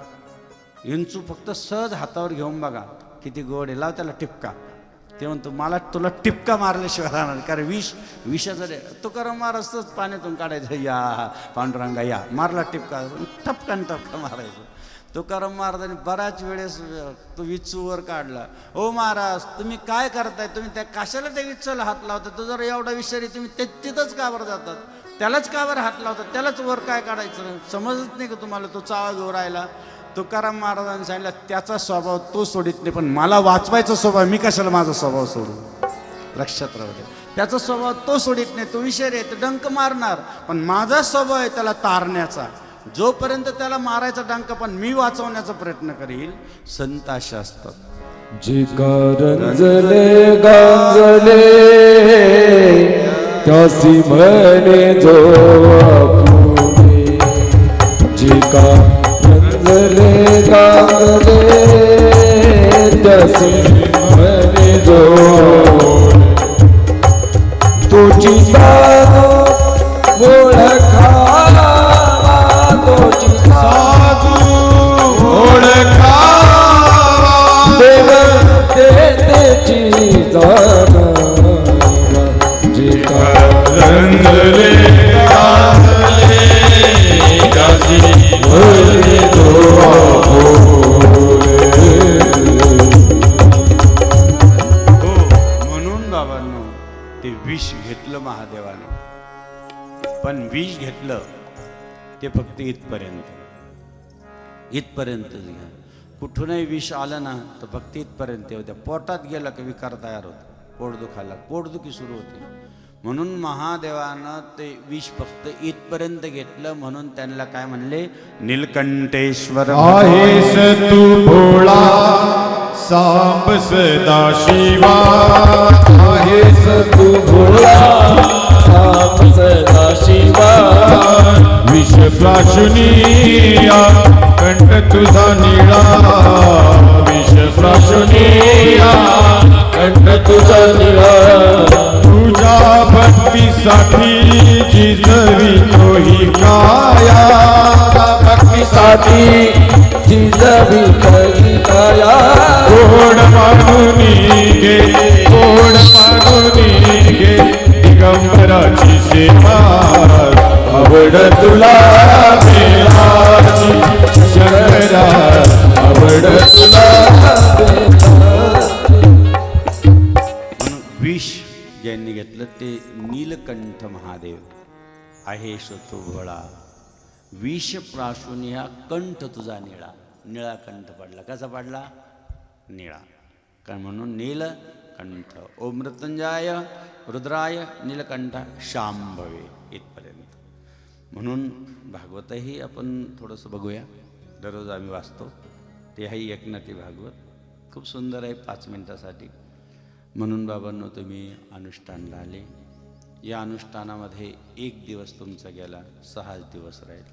इंचू फक्त सहज हातावर घेऊन बघा किती गोड आहे, लाव त्याला टिपका. ते म्हणतो मला तुला टिपका मारल्याशिवाय राहणार, कारण विषाचं रे तुकाराम महाराजच पाण्यातून काढायचं, या पांडुरंगा या, मारला टिपका, टपका मारायचं. तुकाराम महाराजांनी बऱ्याच वेळेस तो विचूवर काढला. ओ महाराज तुम्ही काय करताय, तुम्ही त्या कशाला त्या विचूला हात लावता, तो जर एवढा विषारी, तुम्ही तिथंच का बरं जातात, त्यालाच का बरं हात लावतात, त्यालाच वर काय काढायचं, समजत नाही का तुम्हाला? तो चावा घेऊन राहिला. तुकाराम महाराजांनी सांगितलं त्याचा स्वभाव तो सोडित नाही, पण मला वाचवायचा स्वभाव, मी कशाला माझा स्वभाव सोडू. लक्षात राहू दे. त्याचा स्वभाव तो सोडित नाही, तो विषारी आहे, तो डंक मारणार, पण माझा स्वभाव आहे त्याला तारण्याचा. जोपर्यंत त्याला मारायचा डंक पण मी वाचवण्याचा प्रयत्न करील. संत अशा असतात. जे कारंजले गांजले त्यासी म्हणे जो आपुले, जे कारंजले गांजले त्यासी म्हणे जो, तुझी साधू ओळखावा, तुझी साधू ओळखावा, देव तेची जाणावा, जे कारंजले गांजले त्यासी म्हणे जो आपुले. म्हणून बाबांनो ते विष घेतलं महादेवाने, पण विष घेतलं ते फक्त इथपर्यंत घ्या. कुठूनही विष आलं ना तर फक्त इथपर्यंत येऊ द्या. पोटात गेलं की विकार तयार होतो, पोट दुखायला, पोटदुखी सुरू होते. म्हणून महादेवानं ते विष फक्त इथपर्यंत घेतलं. म्हणून त्यांना काय म्हणले, नीलकंठेश्वर आहेस तू भोळा सांब सदा शिवा, आहेस तू भोळा सांब सदा शिवा, विष प्राशुनिया कंठ तुझा निळा, विष प्राशुनिया कंठ तुझा निळा तुझ्या भक्तीसाठी जिजवी तोही काया भक्तीसाठी जिजवी करी काया गोड मानून घे गोड मानून घे दिगंबराची सेवा आवड तुला देवाची शंकरा आवड तुला म्हणून विष ज्यांनी घेतलं ते नीलकंठ महादेव आहे तो भोळा. विष प्राशून ह्या कंठ तुझा निळा. निळा कंठ पडला. कसा पडला? निळा. कारण म्हणून नीलकंठ. ओम मृत्युंजय रुद्राय नीलकंठ शांभवे इथपर्यंत. म्हणून भागवतही आपण थोडंसं बघूया. दररोज आम्ही वाचतो. ते आहे एकनाथी भागवत. खूप सुंदर आहे 5 मिनिटासाठी. म्हणून बाबांनो तुम्ही अनुष्ठानला आले. या अनुष्ठानामध्ये 1 दिवस तुमचा गेला, 6 दिवस राहील.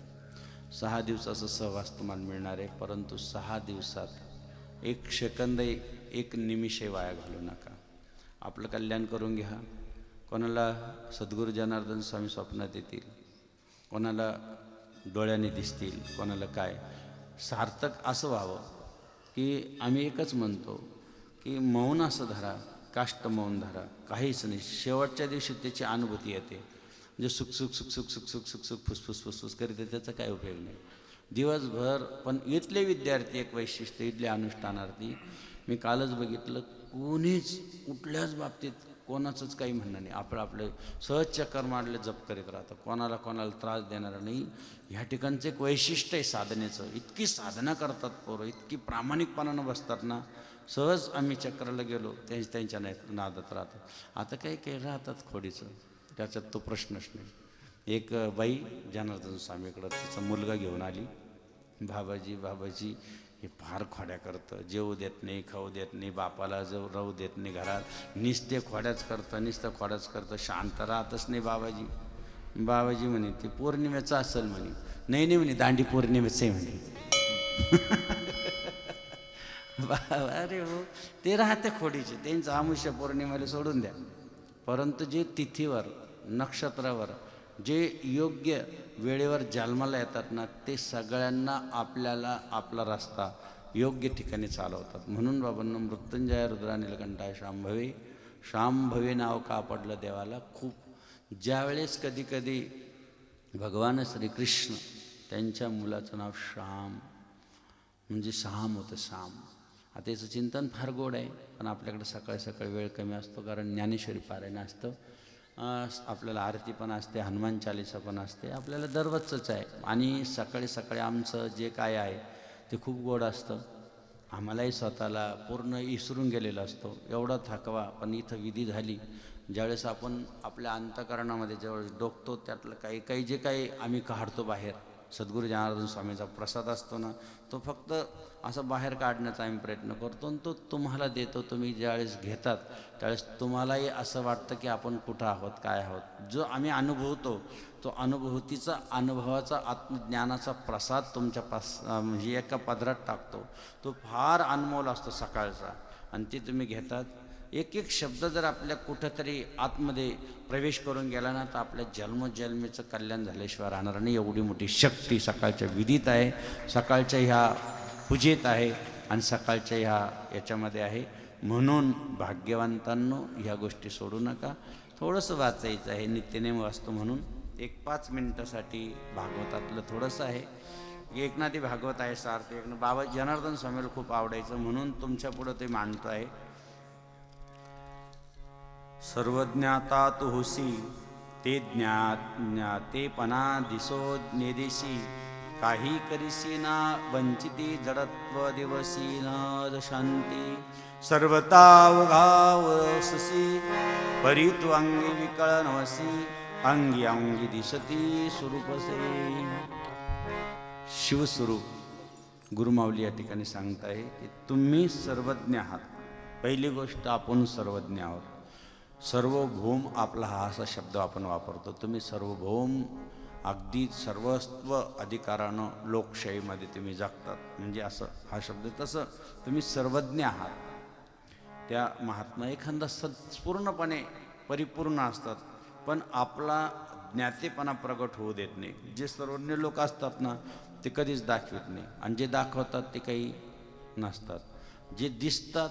6 दिवसाचं सहवास तुम्हाला मिळणार आहे. परंतु 6 दिवसात 1 सेकंद 1 निमिषही वाया घालू नका. आपलं कल्याण करून घ्या. कोणाला सद्गुरू जनार्दन स्वामी स्वप्नात येतील, कोणाला डोळ्याने दिसतील, कोणाला काय. सार्थक असं व्हावं की आम्ही एकच म्हणतो की मौन असं धरा, काष्ट मौन धरा, काहीच नाही. शेवटच्या दिवशी त्याची अनुभूती येते. म्हणजे सुख सुख सुख सुख सुख सुख सुख सुख फुसफुस फुसफुस करीत त्याचा काय उपयोग नाही दिवसभर. पण इथले विद्यार्थी एक वैशिष्ट्य, इथले अनुष्ठानार्थी मी कालच बघितलं, कोणीच कुठल्याच बाबतीत कोणाचंच काही म्हणणं नाही. आपले सहज चक्कर मारले जप करीत राहतं. कोणाला त्रास देणार नाही. ह्या ठिकाणचं एक वैशिष्ट्य आहे साधनेचं. इतकी साधना करतात पोरं, इतकी प्रामाणिकपणानं बसतात ना. सहज आम्ही चक्राला गेलो, त्यांच्या नादात राहतात. आता काही काही राहतात खोडीचं, त्याच्यात तो प्रश्नच नाही. एक बाई जनार्दन स्वामीकडं तिचा मुलगा घेऊन आली. बाबाजी हे फार खोड्या करतं, जेवू देत नाही, खाऊ देत नाही, बापाला राहू देत नाही घरात, नुसतं खोड्याच करतं, शांत राहतच नाही बाबाजी म्हणे ते पौर्णिमेचं असेल म्हणे. नाही म्हणे, दांडी पौर्णिमेचं आहे म्हणे. अरे हो, ते राहते खोडीचे, त्यांचं आमुष्य पौर्णिमेला सोडून द्या. परंतु जे तिथीवर नक्षत्रावर जे योग्य वेळेवर जन्माला येतात ना, ते सगळ्यांना आपल्याला आपला रस्ता योग्य ठिकाणी चालवतात. म्हणून बाबांना मृत्युंजय रुद्रा नीलकंठाय शांभवे नाव का पडलं देवाला. खूप ज्यावेळेस कधी भगवान श्रीकृष्ण त्यांच्या मुलाचं नाव श्याम म्हणजे श्याम होतं, श्याम. आता याचं चिंतन फार गोड आहे, पण आपल्याकडे सकाळी वेळ कमी असतो. कारण ज्ञानेश्वरी पारायण असतं, आपल्याला आरती पण असते, हनुमान चालीसा पण असते, आपल्याला दररोजचंच आहे. आणि सकाळी आमचं जे काय आहे ते खूप गोड असतं. आम्हालाही स्वतःला पूर्ण विसरून गेलेलं असतो, एवढा थकवा. पण इथं विधी झाली, ज्यावेळेस आपण आपल्या अंतःकरणामध्ये ज्यावेळेस डोकतो, त्यातलं काही जे काही आम्ही काढतो बाहेर, सद्गुरू जनार्दन स्वामीचा प्रसाद असतो ना, तो फक्त असं बाहेर काढण्याचा आम्ही प्रयत्न करतो आणि तो तुम्हाला देतो. तुम्ही ज्यावेळेस घेतात त्यावेळेस तुम्हालाही असं वाटतं की आपण कुठं आहोत, काय आहोत. जो आम्ही अनुभवतो तो अनुभवाचा आत्मज्ञानाचा प्रसाद तुमच्या म्हणजे एका पदरात टाकतो. तो फार अनमोल असतो सकाळचा. आणि ते तुम्ही घेतात. एक शब्द जर आपल्या कुठंतरी आतमध्ये प्रवेश करून गेला ना, तर आपल्या जन्मोजन्मीचं कल्याण झाल्याशिवाय राहणार नाही. एवढी मोठी शक्ती सकाळच्या विधीत आहे, सकाळच्या ह्या पूजेत आहे आणि सकाळच्या याच्यामध्ये आहे. म्हणून भाग्यवंतांनो ह्या गोष्टी सोडू नका. थोडंसं वाचायचं आहे, नित्यनेम वाचतो म्हणून 5 मिनिटासाठी भागवतातलं थोडंसं आहे. एकनाथी भागवत आहे सार्थ. बाबा जनार्दन स्वामीला खूप आवडायचं म्हणून तुमच्या पुढं ते मांडतो आहे. सर्वज्ञाता तू होसी, ते ज्ञाते पणा दिसो नेदिसी, काही करीसी ना वंचिती, जडत्व दिवसी न शांती, सर्वता उघावससी, परी तू अंगी विकळ नवसी, अंगी दिसती स्वरूपसे. शिवस्वरूप गुरुमाऊली या ठिकाणी सांगताय की तुम्ही सर्वज्ञ आहात. पहिली गोष्ट, आपण सर्वज्ञ आहोत. सर्वभौम आपला हा असा शब्द आपण वापरतो. तुम्ही सर्वभौम अगदी सर्वस्व अधिकारानं लोकशाहीमध्ये तुम्ही जगतात. म्हणजे असं हा शब्द, तसं तुम्ही सर्वज्ञ आहात. त्या महात्मा एखादा पूर्णपणे परिपूर्ण असतात, पण आपला ज्ञातेपणा प्रगट होऊ देत नाही. जे सर्वज्ञ लोक असतात ना, ते कधीच दाखवत नाही, आणि जे दाखवतात ते काही नसतात. जे दिसतात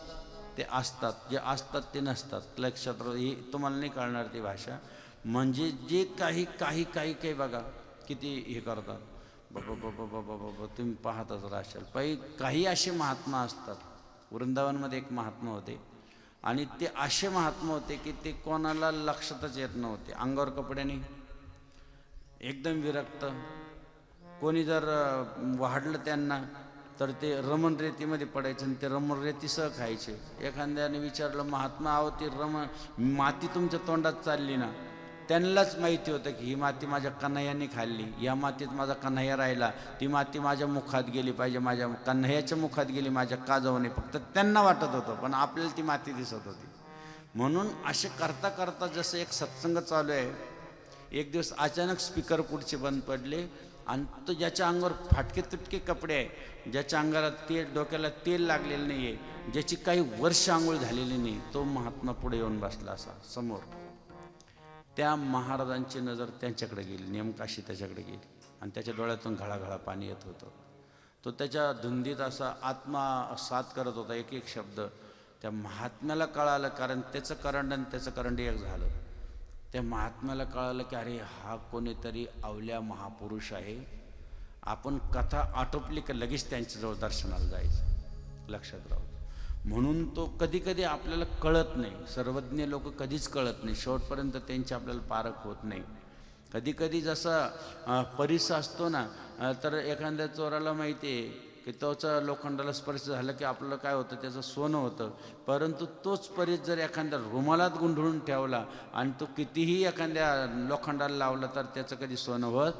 ते असतात, जे असतात ते नसतात. लक्षात राहू, हे तुम्हाला नाही कळणार ती भाषा. म्हणजे जे काही काही काही काही बघा किती हे करतात, बाबा बाबा बाबा बाबा तुम्ही पाहतच राहाल. काही असे महात्मा असतात. वृंदावनमध्ये एक महात्मा होते, आणि ते असे महात्मा होते की ते कोणाला लक्षातच येत नव्हते. अंगावर कपड्याने एकदम विरक्त. कोणी जर वाढलं त्यांना तर ते रमण रेतीमध्ये पडायचं, आणि ते रमण रेतीसह खायचे. एखाद्याने विचारलं, महात्मा आहो ती माती तुमच्या तोंडात चालली ना, त्यांनाच माहिती होतं की ही माती माझ्या कन्हैयाने खाल्ली, या मातीत माझा कन्हैया राहिला, ती माती माझ्या मुखात गेली पाहिजे, माझ्या कन्हैयाच्या मुखात गेली, माझ्या का जाऊ नये. फक्त त्यांना वाटत होतं, पण आपल्याला ती माती दिसत होती. म्हणून असे करता करता जसं एक सत्संग चालू आहे, एक दिवस अचानक स्पीकर पुढचे बंद पडले, आणि तो ज्याच्या अंगावर फाटके तुटके कपडे आहे, ज्याच्या अंगाला डोक्याला तेल लागलेलं नाही आहे, ज्याची काही वर्ष आंघोळ झालेली नाही, तो महात्मा पुढे येऊन बसला असा समोर. त्या महाराजांची नजर त्यांच्याकडे गेली, नेमकाशी त्याच्याकडे गेली, आणि त्याच्या डोळ्यातून घळाघळा पाणी येत होतं. तो त्याच्या धुंदीत असा आत्मसात करत होता, एक एक शब्द. त्या महात्म्याला कळालं, कारण त्याचं करंड आणि त्याचं करंड एक झालं. त्या महात्म्याला कळालं की अरे हा कोणीतरी अवल्या महापुरुष आहे. आपण कथा आटोपली की लगेच त्यांच्याजवळ दर्शनाला जायचं. लक्षात राहू. म्हणून तो कधी कधी आपल्याला कळत नाही. सर्वज्ञ लोक कधीच कळत नाही, शेवटपर्यंत त्यांची आपल्याला पारख होत नाही. कधी कधी जसा परिस असतो ना, तर एखाद्या चोराला माहिती आहे की तोचा लोखंडाला स्पर्श झाला की आपलं काय होतं, त्याचं सोनं होतं. परंतु तोच परीस जर एखाद्या रुमालात गुंढळून ठेवला आणि तो कितीही एखाद्या लोखंडाला लावला तर त्याचं कधी सोनं होत.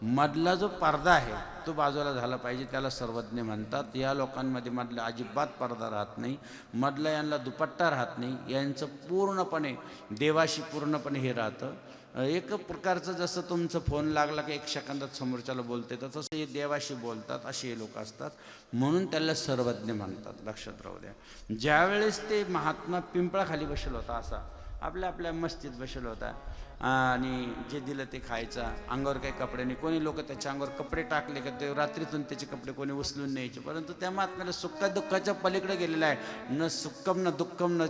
मधला जो पडदा आहे तो बाजूला झाला पाहिजे, त्याला सर्वज्ञ म्हणतात. या लोकांमध्ये मधला अजिबात पडदा राहत नाही, मधला यांना दुपट्टा राहत नाही, यांचं पूर्णपणे देवाशी पूर्णपणे हे राहतं. एक प्रकारचं जसं तुमचं फोन लागला की एक सेकंदात समोरच्याला बोलते, तर तसं हे देवाशी बोलतात, असे हे लोक असतात. म्हणून त्याला सर्वज्ञ म्हणतात. लक्षात राहू द्या. ज्यावेळेस ते महात्मा पिंपळाखाली बसेल होता, असा आपल्या मस्तीत बसेल होता, आणि जे दिलं ते खायचा, अंगावर काही कपडे नाही. कोणी लोक त्याच्या अंगावर कपडे टाकले का ते रात्रीतून त्याचे कपडे कोणी उचलून न्यायचे. परंतु त्या महात्म्याला सुख दुःखाच्या पलीकडे गेलेला आहे. न सुखम न दुःखम न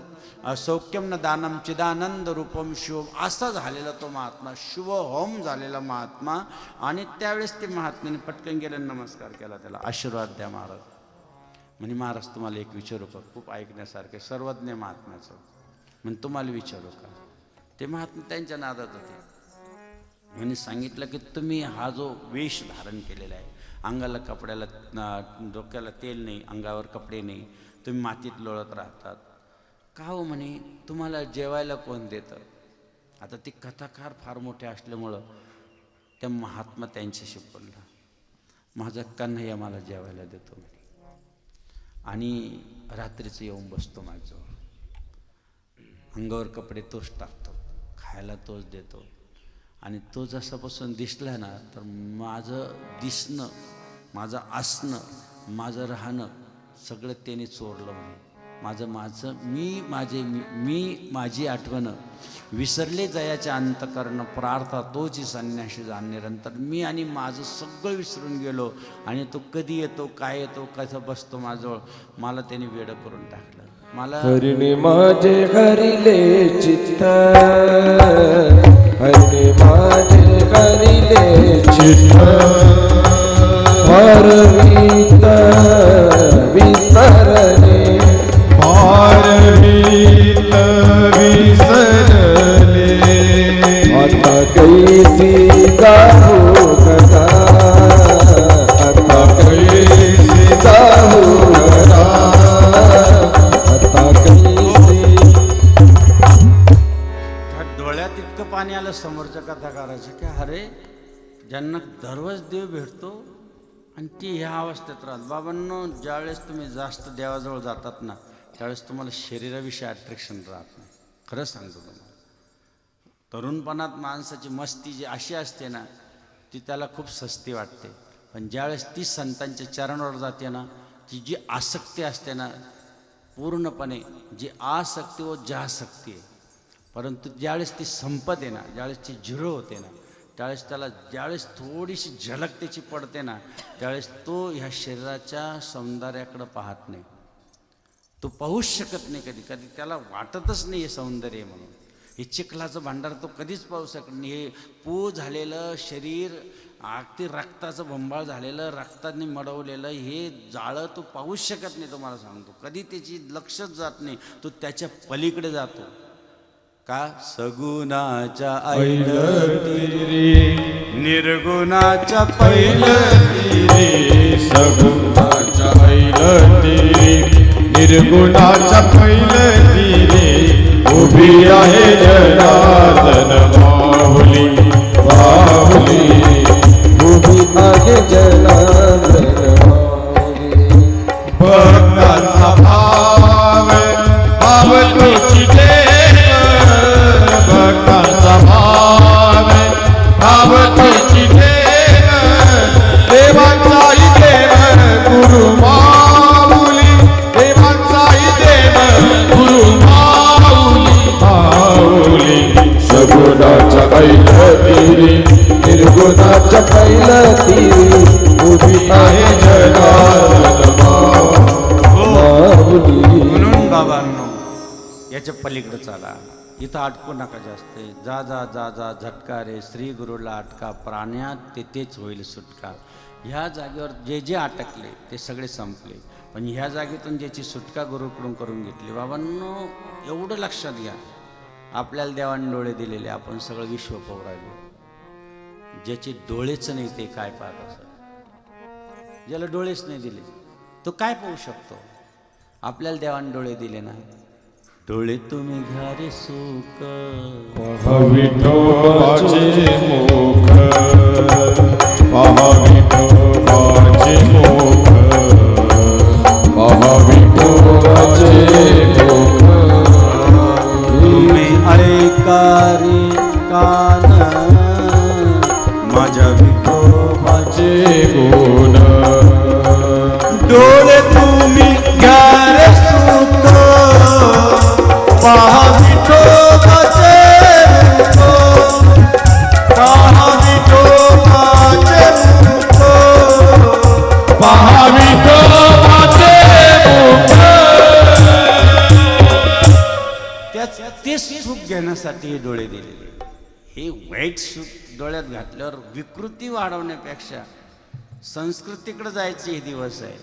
सौख्यम न दानम चिदानंद रूपम शिवम, असा झालेला तो महात्मा, शुभ होम झालेला महात्मा. आणि त्यावेळेस ते महात्म्याने पटकन गेलं, नमस्कार केला, त्याला आशीर्वाद द्या महाराज. म्हणजे महाराज तुम्हाला एक विचारू का, खूप ऐकण्यासारखे सर्वज्ञ महात्म्याचं, म्हणजे तुम्हाला विचारू का. ते महात्मा त्यांच्या नादात होते. म्हणजे सांगितलं की तुम्ही हा जो वेश धारण केलेला आहे, अंगाला कपड्याला डोक्याला तेल नाही, अंगावर कपडे नाही, तुम्ही मातीत लोळत राहतात का हो. म्हणे तुम्हाला जेवायला कोण देतं. आता ती कथाकार फार मोठे असल्यामुळं त्या महात्मा त्यांच्याशी बोलला, माझा कन्हैया मला जेवायला देतो म्हणे, आणि रात्रीचं येऊन बसतो माझ्याजवळ, अंगावर कपडे तोच टाकतो, खायला तोच देतो, आणि तो जसापासून दिसला ना तर माझं दिसणं, माझं असणं, माझं राहणं सगळं त्याने चोरलं म्हणे. मी माझी आठवणं विसरले जयाच्या अंतकरण, प्रार्था तोची संन्याशी जाण निरंतर. मी आणि माझं सगळं विसरून गेलो, आणि तो कधी येतो, काय येतो, कसं बसतो माझ्याजवळ, मला त्याने वेडं करून टाकलं. मला हरिणे माझे हरिले चित्त, हरिणे माझे हरिले चित्त, हरवीत विसरले, भारवीत विसरले, आता कैसी जाऊ कथा, आता कैसी जाऊ कथा, आता कैसी. डोळ्यात इतकं पाणी आलं समोरच्या कथाकाराचं की अरे ज्यांना दररोज देव भेटतो आणि ती ह्या अवस्थेत राहत. बाबांनो, ज्यावेळेस तुम्ही जास्त देवाजवळ जातात ना, त्यावेळेस तुम्हाला शरीराविषयी अट्रॅक्शन राहत नाही. खरंच सांगतो तुम्हाला. तरुणपणात माणसाची मस्ती जी अशी असते ना, ती त्याला खूप सस्ती वाटते. पण ज्यावेळेस ती संतांच्या चरणावर जाते ना, ती जी आसक्ती असते ना, पूर्णपणे जी आसक्ती व जासक्ती आहे, परंतु ज्यावेळेस ती संपते ना, ज्यावेळेस ती झिरो होते ना, त्यावेळेस त्याला ज्यावेळेस थोडीशी झलक त्याची पडते ना, त्यावेळेस तो ह्या शरीराच्या सौंदर्याकडं पाहत नाही. तो पाहूच शकत नाही. कधी कधी त्याला वाटतच नाही हे सौंदर्य आहे म्हणून. हे चिखलाचं भांडार तो कधीच पाहू शकत नाही. हे पू झालेलं शरीर, अगदी रक्ताचं बंबाळ झालेलं, रक्ताने मडवलेलं हे जाळं तो पाहूच शकत नाही. तुम्हाला सांगतो, कधी त्याची लक्षच जात नाही. तो त्याच्या पलीकडे जातो. का? सगुणाच्या ऐलती निर्गुणाच्या पैलती, सगुणाच्या ऐलती निर्गुणाच्या पैलती उभी आहे जनार्दन माऊली. माऊली उभी आहे जनार्दन माऊली. भक्तांचा भाव भाव तुझी देव, भक्तांचा भाव भाव तुझी देव, देवांचाही देव गुरु माऊली, देवांचाही देव गुरु माऊली. माऊली सगुणाच्या ऐलती निर्गुणाच्या पैलती उभी आहे जनार्दन माऊली. म्हणून बाबांनो, याच्या पलीकडे चाला. इथं अटकू नका जास्त. जा जा जा जा झटका रे श्री गुरुला अटका, प्राण्यात तेथेच होईल सुटका. ह्या जागेवर जे जे अटकले ते सगळे संपले. पण ह्या जागेतून ज्याची सुटका गुरुकडून करून घेतली, बाबांनो एवढं लक्षात घ्या, आपल्याला देवाने डोळे दिलेले, आपण सगळं विश्व पाहू राहिलो. ज्याचे डोळेच नाही ते काय पाहत असं? ज्याला डोळेच नाही दिले तो काय पाहू शकतो? आपल्याला देवाने डोळे दिले ना. डोळे तुम्ही घ्या रे सुख, विठोबाचे मुख, विठोबाचे मुख, विठोबाचे मुख. तुम्ही ऐका रे कान, माझ्या विठोबाचे गुण. डोळे तुम्ही घ्या रे सुख, पहा विठोबाचे मुख, पहा विठोबाचे मुख, पहा विठोबाचे मुख. ते सुख घेण्यासाठी हे डोळे दिलेले. हे वाईट सुख डोळ्यात घातल्यावर विकृती वाढवण्यापेक्षा संस्कृतीकडे जायचे हे दिवस आहे.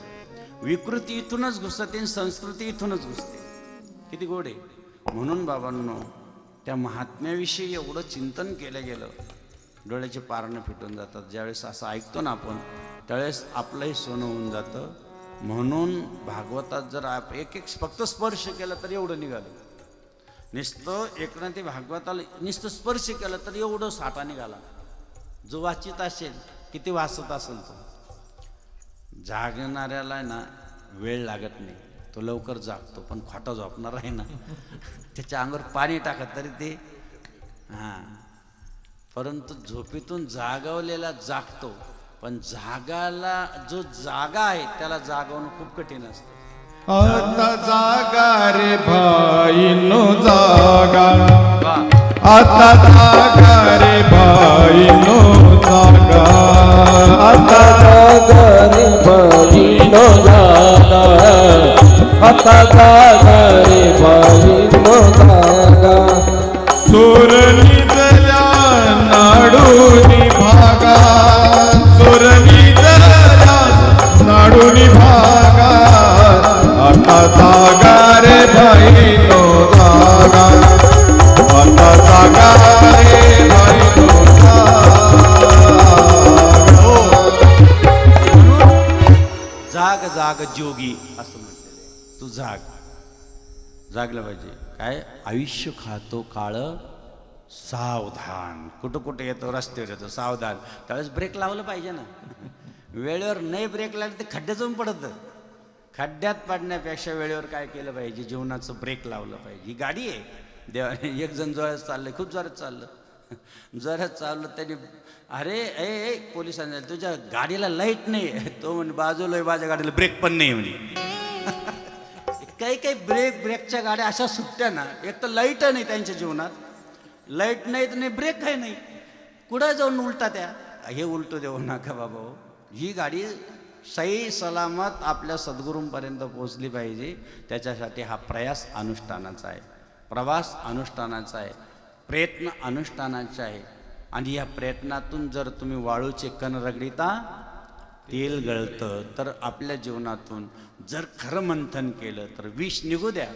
विकृती इथूनच घुसते आणि संस्कृती इथूनच घुसते. किती गोड आहे. म्हणून बाबांनो, त्या महात्म्याविषयी एवढं चिंतन केलं गेलं, डोळ्याचे पारणं फिटून जातात. ज्यावेळेस असं ऐकतो ना आपण, त्यावेळेस आपलंही सोनं होऊन जातं. म्हणून भागवतात जर एक एक फक्त स्पर्श केला तर एवढं निघालं. नुसतं एकनं ते भागवताला नुसतं स्पर्श केलं तर एवढं साठा निघाला. जो वाचित असेल, किती वाचत असेल तो. जागणाऱ्याला ना वेळ लागत नाही, तो लवकर जागतो. पण खोटा झोपणार आहे ना, त्याच्या अंगावर पाणी टाकत तरी ते परंतु झोपेतून जागवलेला जागतो. पण जागाला जो जागा आहे त्याला जागवणं खूप कठीण असतं. आता जागा रे भाईनो जागा, आता जागा रे भाईनो जागा, आता जागा रे भाईनो जागा, आता जागा रे भाईनो जागा. सुर निजल्या नाडूनी भागा, सुर निजल्या नाडूनी भागा. आता जागा रे भाईनो जागा, आता जागा रे भाईनो जागा. जाग जाग जोगी असं म्हटलेलं आहे. तू जाग, जागलं पाहिजे. काय? आयुष्य खातो काळ सावधान. कुठं कुठं येतो, रस्त्यावर येतो सावधान. त्यावेळेस ब्रेक लावलं पाहिजे ना. वेळेवर नाही ब्रेक लागले ते खड्ड्यात जाऊन पडतं. खड्ड्यात पडण्यापेक्षा वेळेवर काय केलं पाहिजे? जीवनाचं ब्रेक लावलं पाहिजे. ही गाडी आहे देवाने, एक जण जोरात चाललंय, खूप जोरात चाललं, जरा चाललं त्याने, अरे ए पोलिसांनी तुझ्या गाडीला लाईट नाही. तो म्हणे बाजूला आहे, माझ्या गाडीला ब्रेक पण नाही म्हणे. काही काही ब्रेकच्या गाड्या अशा सुट्ट्या ना, एक तर लाईट नाही त्यांच्या जीवनात, लाईट नाही तर नाही ब्रेक काही नाही, कुठं जाऊन उलटा त्या. हे उलटू देऊ नका बाबा हो. ही गाडी सही सलामत आपल्या सद्गुरूंपर्यंत पोहोचली पाहिजे. त्याच्यासाठी हा प्रयास अनुष्ठानाचा आहे, प्रवास अनुष्ठानाचा आहे, प्रयत्न अनुष्ठानाचा आहे. आणि या प्रयत्नातून जर तुम्ही वाळूचे कण रगडिता तेल गळतं, तर आपल्या जीवनातून जर खरं मंथन केलं तर विष निघू द्या,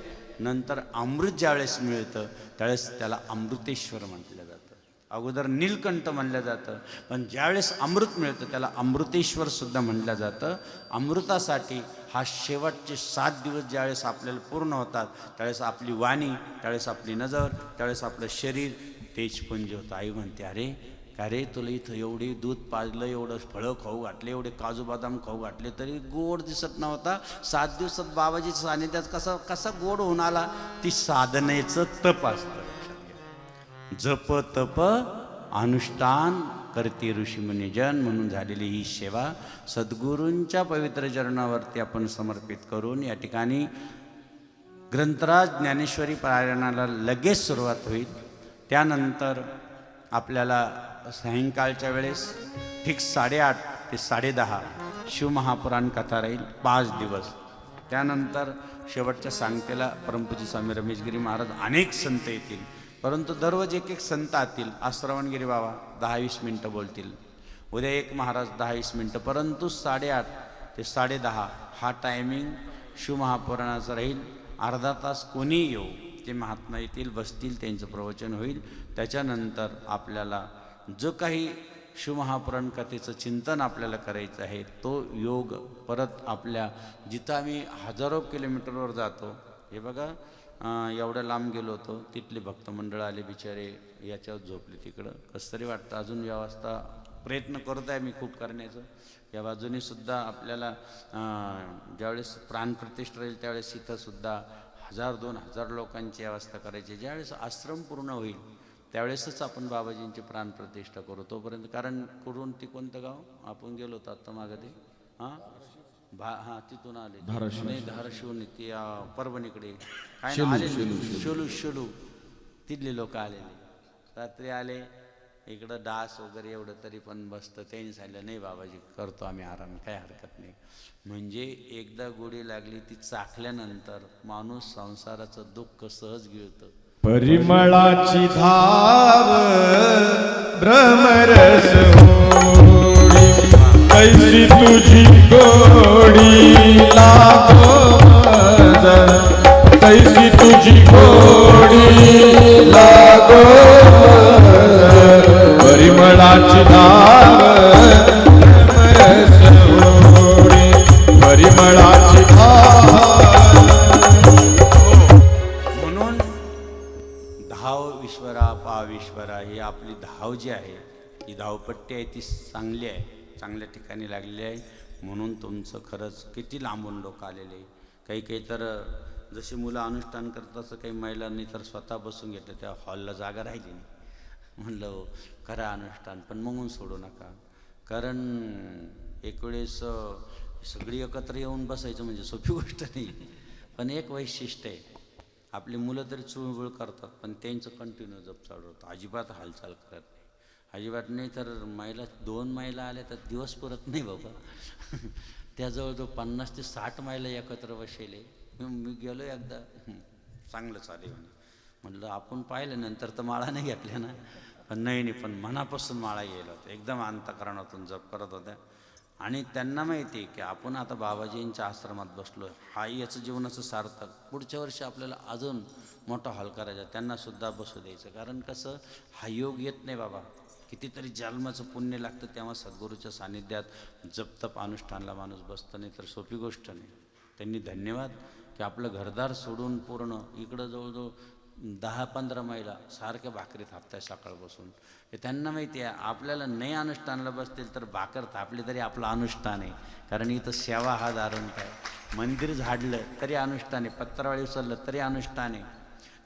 नंतर अमृत ज्यावेळेस मिळतं त्यावेळेस त्याला अमृतेश्वर म्हटलं जातं. अगोदर नीलकंठ म्हणलं जातं, पण ज्यावेळेस अमृत मिळतं त्याला अमृतेश्वर सुद्धा म्हटलं जातं. अमृतासाठी हा शेवटचे 7 दिवस ज्यावेळेस आपल्याला पूर्ण होतात, त्यावेळेस आपली वाणी, त्यावेळेस आपली नजर, त्यावेळेस आपलं शरीर तेजपुंज होतं. आई म्हणते, अरे का रे तुला इथं एवढी दूध पाजलं, एवढं फळं खाऊ घातले, एवढे काजू बदाम खाऊ घातले, तरी गोड दिसत नव्हता. 7 दिवसात बाबाजीच्या सानिध्यात कसा गोड होऊन आला? ती साधनेचं तप असतं. जप तप अनुष्ठान करते ऋषीमुनिजन म्हणून झालेली ही सेवा सद्गुरूंच्या पवित्र चरणावरती आपण समर्पित करून या ठिकाणी ग्रंथराज ज्ञानेश्वरी पारायणाला लगेच सुरुवात होईल. त्यानंतर आपल्याला सायंकाळच्या वेळेस ठीक 8:30 ते 10:30 शिवमहापुराण कथा राहील 5 दिवस. त्यानंतर शेवटच्या सांगतेला परमपूज्य स्वामी रमेशगिरी महाराज अनेक संत येतील, परंतु दररोज एक संत आतील. आज श्रवणगिरी बाबा 10-20 मिनटं बोलतील, उद्या एक महाराज 10-20 मिनटं, परंतु 8:30 ते 10:30 हा टायमिंग शिवमहापुराणाचा राहील. अर्धा तास कोणी येऊ, ते महात्मा येतील, बसतील, त्यांचं प्रवचन होईल. त्याच्यानंतर आपल्याला जो काही शिवमहापुराण कथेचं चिंतन आपल्याला करायचं आहे तो योग परत आपल्या जिथं आम्ही हजारो किलोमीटरवर जातो. हे बघा, एवढ्या लांब गेलो होतो, तिथले भक्तमंडळ आले बिचारे, याच्यावर झोपले तिकडं. कसं तरी वाटतं अजून व्यवस्था प्रयत्न करत आहे मी खूप करण्याचं. या बाजूने सुद्धा आपल्याला ज्यावेळेस प्राणप्रतिष्ठा राहील त्यावेळेस इथंसुद्धा 1000-2000 लोकांची व्यवस्था करायची. ज्यावेळेस आश्रम पूर्ण होईल त्यावेळेसच आपण बाबाजींची प्राणप्रतिष्ठा करू. तोपर्यंत, कारण कुठून ती कोणतं गाव आपण गेलो होतो आत्ता मागं ते, हां तिथून आले नाही, धाराशिवून ती परभणीकडे काय ना आले, शेलू तिथले लोक आलेले. रात्री आले इकडं डास वगैरे एवढं, तरी पण बसतं. त्यांनी सांगितलं नाही बाबाजी करतो आम्ही आराम, काय हरकत नाही. म्हणजे एकदा गोडी लागली ती चाखल्यानंतर माणूस संसाराचं दुःख सहज गिळतं. परिमळाची धाव भ्रमरस होडी, कैसी तुझी गोडी लागो मज, कैसी तुझी गोडी लागो मज. परिमळाची धाव भ्रमरस होडी, परिमळाची धाव. ईश्वरा पाविश्वरा, ही आपली धाव जी आहे, ही धावपट्टी आहे ती चांगली आहे, चांगल्या ठिकाणी लागलेली आहे. म्हणून तुमचं खरंच किती लांबून लोक आलेले. काही तर जशी मुलं अनुष्ठान करतात तसं काही महिलांनी तर स्वतः बसून घेतलं, त्या हॉलला जागा राहिली नाही. म्हणलं करा अनुष्ठान, पण मगून सोडू नका. कारण एक वेळेस सगळी एकत्र येऊन बसायचं म्हणजे सोपी गोष्ट नाही. पण एक वैशिष्ट्य आहे, आपली मुलं तरी चुळबुळ करतात पण त्यांचं कंटिन्यू जप चालू होतं, अजिबात हालचाल करत नाही, अजिबात नाही. तर महिला 2 महिला आल्या तर दिवस पुरत नाही बाबा. त्याजवळ 50 ते 60 महिला एकत्र बसले. मी गेलो एकदा, चांगलं चालेल म्हटलं. आपण पाहिल्यानंतर तर माळा नाही घेतल्या ना, पण नाही पण मनापासून माळा गेला होता, एकदम अंतःकरणातून जप करत होत्या. आणि त्यांना माहिती आहे की आपण आता बाबाजींच्या आश्रमात बसलो, हा याचं जीवनाचं सार्थक. पुढच्या वर्षी आपल्याला अजून मोठा हॉल करायचा, त्यांनासुद्धा बसू द्यायचं. कारण कसं, हा योग येत नाही बाबा, कितीतरी जन्माचं पुण्य लागतं, तेव्हा सद्गुरूच्या सानिध्यात जपतप अनुष्ठानला माणूस बसतं, नाही तर सोपी गोष्ट नाही. त्यांनी धन्यवाद की आपलं घरदार सोडून पूर्ण इकडं जवळजवळ 10-15 महिला सारख्या भाकरी थापताय सकाळ बसून. हे त्यांना माहिती आहे आपल्याला नाही अनुष्ठानला बसतील तर भाकर थापली तरी आपलं अनुष्ठान आहे. कारण इथं सेवा हा दारुण आहे. मंदिर झाडलं तरी अनुष्ठान आहे, पत्रावळी उचललं तरी अनुष्ठान आहे.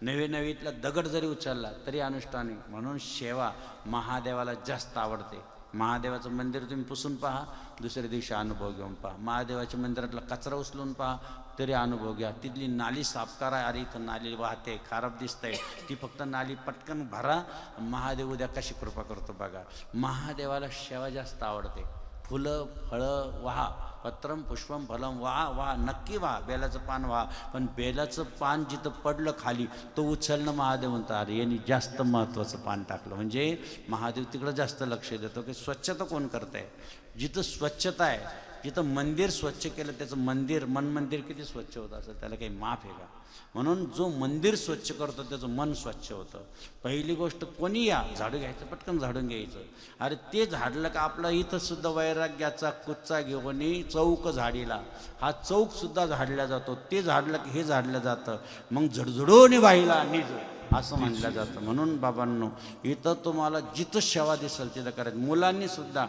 नवीतला दगड जरी उचलला तरी अनुष्ठान आहे. म्हणून सेवा महादेवाला जास्त आवडते. महादेवाचं मंदिर तुम्ही पुसून पहा, दुसऱ्या दिवशी अनुभव घेऊन पहा. महादेवाच्या मंदिरातला कचरा उचलून पहा तरी अनुभव घ्या. तिथली नाली साफ करा, अरे इथं नाली वाहते, खराब दिसतंय, ती फक्त नाली पटकन भरा. महादेव उद्या कशी कृपा करतो बघा. महादेवाला सेवा जास्त आवडते. फुलं फळं वाहा, पत्रम पुष्पम फलम वाहा वाहा, नक्की वाहा. बेलाचं पान वाहा, पण बेलाचं पान जिथं पडलं खाली तो उचलणं महादेव म्हणतात. अरे यांनी जास्त महत्त्वाचं पान टाकलं. म्हणजे महादेव तिकडं जास्त लक्ष देतो की स्वच्छता कोण करत आहे. जिथं स्वच्छता आहे, जिथं मंदिर स्वच्छ केलं त्याचं मंदिर मंदिर किती स्वच्छ होतं असेल, त्याला काही माफ आहे का. म्हणून जो मंदिर स्वच्छ करतो त्याचं मन स्वच्छ होतं. पहिली गोष्ट कोणी या झाडू घ्यायचं, पटकन झाडून घ्यायचं. अरे ते झाडलं का आपलं इथं सुद्धा वैराग्याचा कुच्चा घेऊन चौक झाडीला, हा चौक सुद्धा झाडला जातो. ते झाडलं की हे झाडलं जातं. मग झडझडून वाहिला निज असं म्हणलं जातं. म्हणून बाबांनो, इथं तुम्हाला जिथं सेवा दिसेल तिथं करायचं. मुलांनी सुद्धा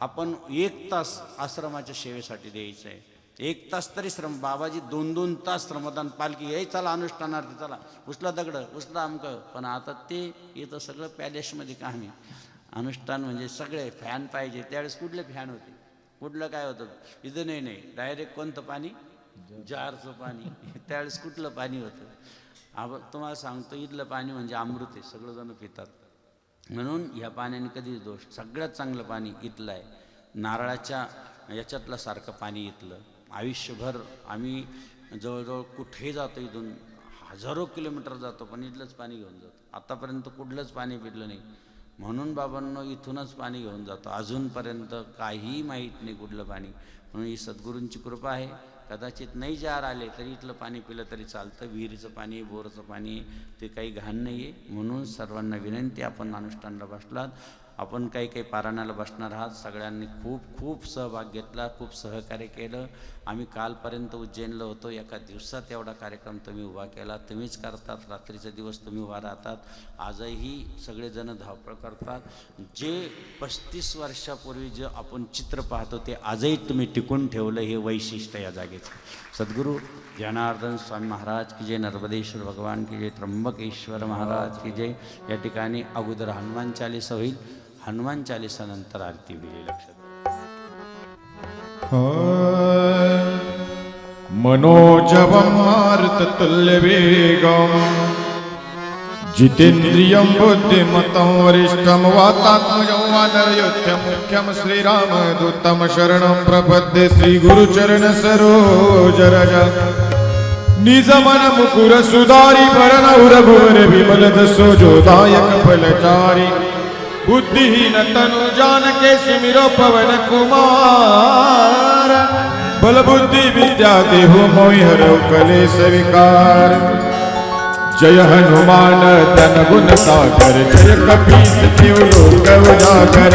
आपण 1 तास आश्रमाच्या सेवेसाठी द्यायचं आहे. 1 तास तरी श्रम. बाबाजी 2-2 तास श्रमदान, पालखी हे चला अनुष्ठानार्थी चला, उचला दगडं उचला अमकं. पण आता ते इथं सगळं पॅलेसमध्ये काम आहे. अनुष्ठान म्हणजे सगळे फॅन पाहिजे. त्यावेळेस कुठले फॅन होते, कुठलं काय होतं इथं. नाही डायरेक्ट कोणतं पाणी, जारचं पाणी. त्यावेळेस कुठलं पाणी होतं. तुम्हाला सांगतो इथलं पाणी म्हणजे अमृत आहे, सगळंजण पितात. म्हणून ह्या पाण्याने कधीच दोष. सगळ्यात चांगलं पाणी इथलं आहे. नारळाच्या याच्यातलं सारखं पाणी इथलं. आयुष्यभर आम्ही जवळजवळ कुठेही जातो, इथून हजारो किलोमीटर जातो, पण इथलंच पाणी घेऊन जातो. आतापर्यंत कुठलंच पाणी पिलं नाही. म्हणून बाबांनो इथूनच पाणी घेऊन जातो. अजूनपर्यंत काही माहीत नाही कुठलं पाणी. म्हणून ही सद्गुरूंची कृपा आहे. कदाचित नाही जार आले तरी इथलं पाणी पिलं तरी चालतं. विहिरीचं पाणी, बोरचं पाणी ते काही घाण नाही आहे. म्हणून सर्वांना विनंती, आपण अनुष्ठानाला बसलात, आपण काही पारायणाला बसणार आहात. सगळ्यांनी खूप सहभाग घेतला, खूप सहकार्य केलं. आम्ही कालपर्यंत उज्जैनला होतो. एका दिवसात एवढा कार्यक्रम तुम्ही उभा केला. तुम्हीच करतात, रात्रीचे दिवस तुम्ही उभा राहतात. आजही सगळेजण धावपळ करतात. जे 35 वर्षापूर्वी जे आपण चित्र पाहतो ते आजही तुम्ही टिकून ठेवलं, हे वैशिष्ट्य या जागेचं. सद्गुरू जनार्दन स्वामी महाराज की जय, नर्मदेश्वर भगवान की जय, त्र्यंबकेश्वर महाराज की जय. या ठिकाणी अगोदर हनुमान चालीसा होईल. हनुमान चालीसानंतर आरती होईल. लक्षात मनोजवं मारुततुल्यवेगं जितेन्द्रियं बुद्धिमतं वरिष्ठं वातात्मजं वानरयोध्यं मुख्यं श्रीरामदूतं शरणं प्रपद्ये. श्रीगुरुचरण सरोज रज निज मन मुकुर सुधारी भरण उरभुवर विमल जसो जोदायक फलचारी. बुद्धिहीन तनु जानके सिमिरो पवन कुमार. बल बुद्धि विद्या देहु मोहि हरौ कलेश विकार. जय हनुमान तन गुण सागर, जय कपीस तिहु लोक उजागर.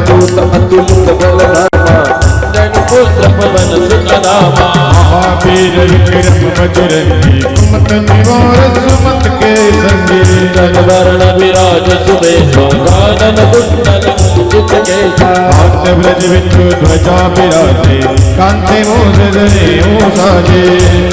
दूत अतुलित बल धामा, धनु पुत्र पवन सुत नामा. महावीर विक्रम बजरंगी, कुमत निवार सुमत के संगी. जन वर्ण विराज सुबेशो, कानन कुंडल मुकुट केशा. हाथ ब्रज विष्णु ध्वजा विराजे, कांते मोदने साजे.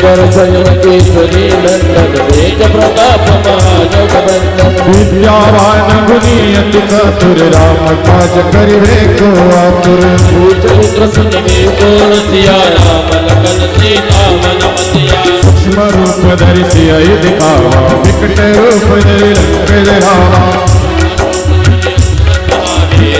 कर स्वयं केसरी नंदन, तेज प्रताप महाजगवंदन. विद्यावान गुणी अति चतुर, राम काज करिबे को आतुर. भूचरित्र सुनिबे को रसिया, राम लखन सीता मन बसिया. सूक्ष्म रूप धरि सिय दिखावा, विकट रूप धरि लंक जरावा.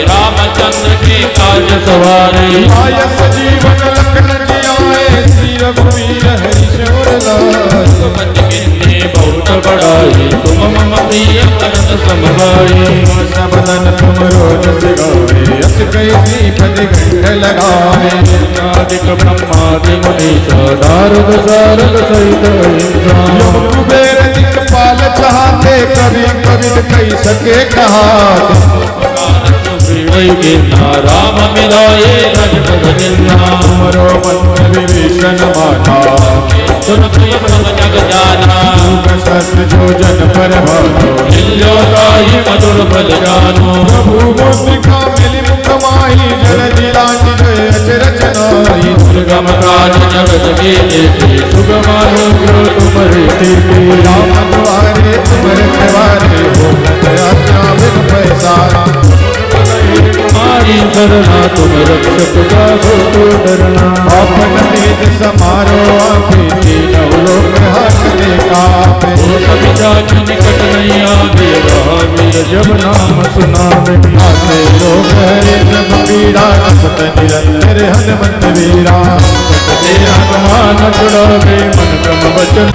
रामचंद्र के काज सवारे. आय सजीवन लखन जियाए, श्री रघुवीर हरिशोर लाए. सुमति के बहुत बड़ाई, तुम मम प्रिय भरत समभाई. सबदन तुम रोज सिगाए, अस कई दीपद घंट लगाए. नादिक ब्रह्मादि मुनीसा, नारद सारद सहित अहिंसा. यम कुबेर दिक्पाल चाहते, कवि कवि कही सके कहाते. राम मिलाए रजपद जिन्ना. तुमरो मंत्र विभीषण माता, सुन प्रिय प्रभ जग जाना. शस्त्र जो जन पर भानो, हिल्यो ताहि मधुर फल जानो. प्रभु मुद्रिका मिलि मुख माही, जल जिलाति जय अचरज नाहि. दुर्गा राम काज जगत के जेते सुगमानुग्रह तुम्हारे तेते राम द्वारे तुमरे द्वारे हो आज्ञा बिन पैसारा तुम्हारी शरणा तुम रक्षक जागो तो डरना अपन तेज समारो आपे तीनों लोक हाथ कापे कभी जाति निकट नहीं आवे रहा वीर जब नाम सुनावे आते लोग हरे जब पीड़ा सत निरंतर हनुमत वीरा ते हनुमान छुड़ावे मन क्रम वचन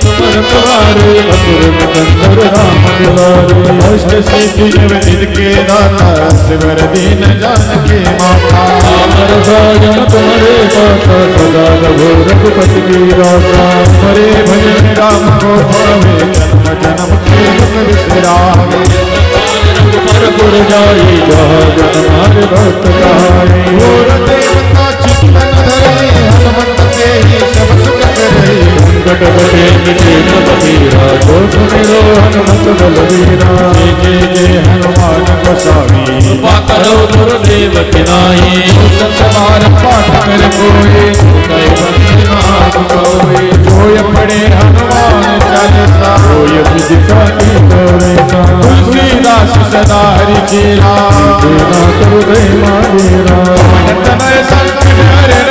तुम रखवारे मधुर निकंदर राम दुलारे अष्ट सिद्धि नवनिध के दाता शिवर दीन जानकी माता अमर साजन तुम्हारे पासा सदा रघु रघुपति की रासा हरे भजन राम को पावे जन्म जन्म के दुख विसरावे परपुर जाई जहाँ जन हर भक्त गाई और देवता चित्तन धरे हनुमत से ही सब सुख करे संकट कटे मिटे सब पीरा जो सुमिरो हनुमत बलवीरा जय जय हनुमान गोसावी कृपा करो गुरुदेव की नाई सतबार पाठ कर कोई कैवल्य नाम कोई जोय पड़े हनुमान चालीसा कोई विदिता की करेगा तुलसीदास सदा हरि चेला देना करो दे मारेरा मन तनय संकट हरण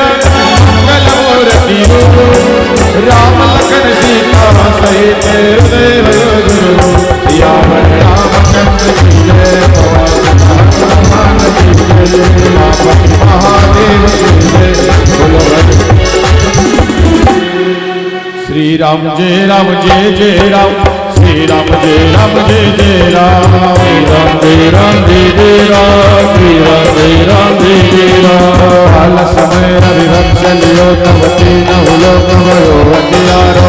मंगल मूर्ति राम लखन सीता सहित देव गुरु सियावर रामचंद्र की जय पवन हनुमान की जय रामपति महादेव की जय बोलो श्री राम जय राम जय जय राम श्री राम जय राम जय जय राम राम जय राम जय जय राम श्री राम जय राम जय जय राम काल समय रविवंश लियो तव तीनों लोक भयो हथियारो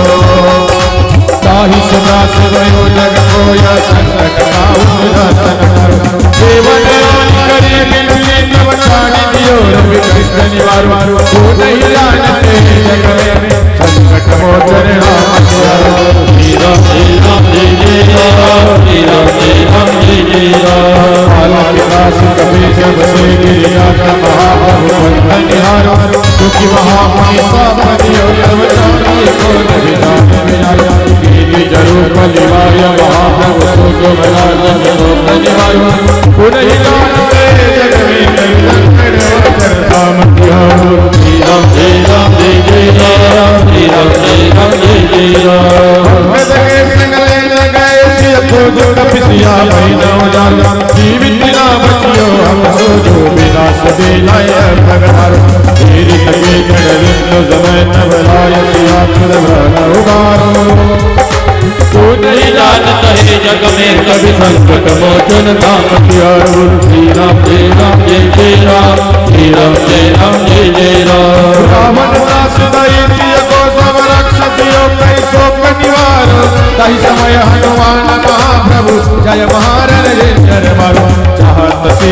ताहि सदा सेवयो जग कोया संकट काहू निरासन करो देवन करी मिलि तव छानि दियो रवि कृष्ण निवारो को नहीं जानते जग में संकट मोचन राम श्री राम जय राम जय जय राम श्री राम जय राम जय जय राम काला विकास कपि सब से गिरिया महाप्रभु बंधन निहारो क्योंकि महामुनि पाप दियो तव छानि को नहीं जाने विनाया कीर्ति जरूर बलिवार्य महाप्रभु सो बला जग निवारो को नहीं जानते जग में कई संकट राम तिहारो श्री राम जय राम जय जय राम श्री राम जय राम जय जय राम लगे संगले लगे सिय खोज कपिसिया महीना उजाला जीवित ना बचियो हम सो जो विनाश दे जाए भगवान तेरी लगे गणविंद समय तब लाय सिया सुरभन उगारो तू नहीं जानता है जग में कभी संकट मोचन नाम प्यारो श्री राम जय राम जय जय राम श्री राम जय राम जय जय राम रावण दास दैत्य को सब रक्षतियो कई शोक निवारो तई समय हनुमान महाप्रभु जय महारण जय मारो चाहत से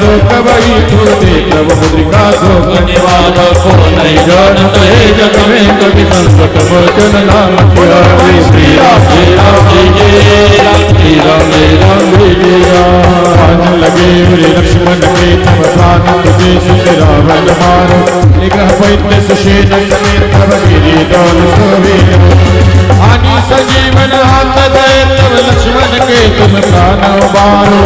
लोक वही तुरते प्रभु मुद्रिका शोक निवार को नहीं जानता है जग में कभी संकट मोचन नाम प्यारो श्री राम जय राम जय जय राम श्री राम जय राम जय जय राम आज लगे वीर लक्ष्मण के तब प्राण तुझे श्री रावण मारो निग्रह पैत्य सुषेण समेत तब गिरी दौल सोवीर आनी संजीवन हाथ दे तब लक्ष्मण के तुम प्राण उबारो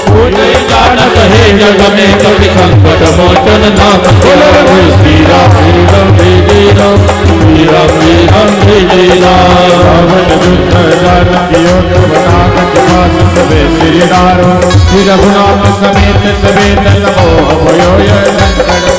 तू नहीं जानत है जग में कभी संकट मोचन नाम प्यारो श्री राम जय जय राम श्री राम जय राम जय जय राम रावण युद्ध जान दियो तब नागत पास सबे श्री नारो श्री रघुनाथ समेत सबे तमो भयो ये लंकन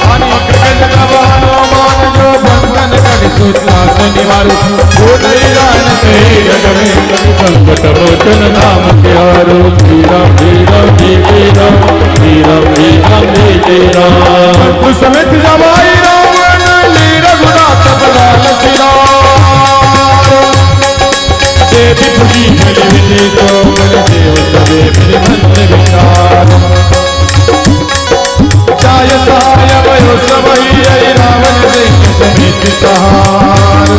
अनेक जन तब हनुमान जो बंधन कर सूचना से निवारो को नहीं जानते जग में संकट मोचन नाम प्यारो श्री राम जय राम जय जय राम श्री राम जय राम जय जय राम तू समेत जवाई रावण ली रघुनाथ बलाल सिरारो देवी पुजी मिली विधि तो बल देव सबे मिली मंत्र विचार चाय सहाय भयो सबई आई रावण देख समेत सहार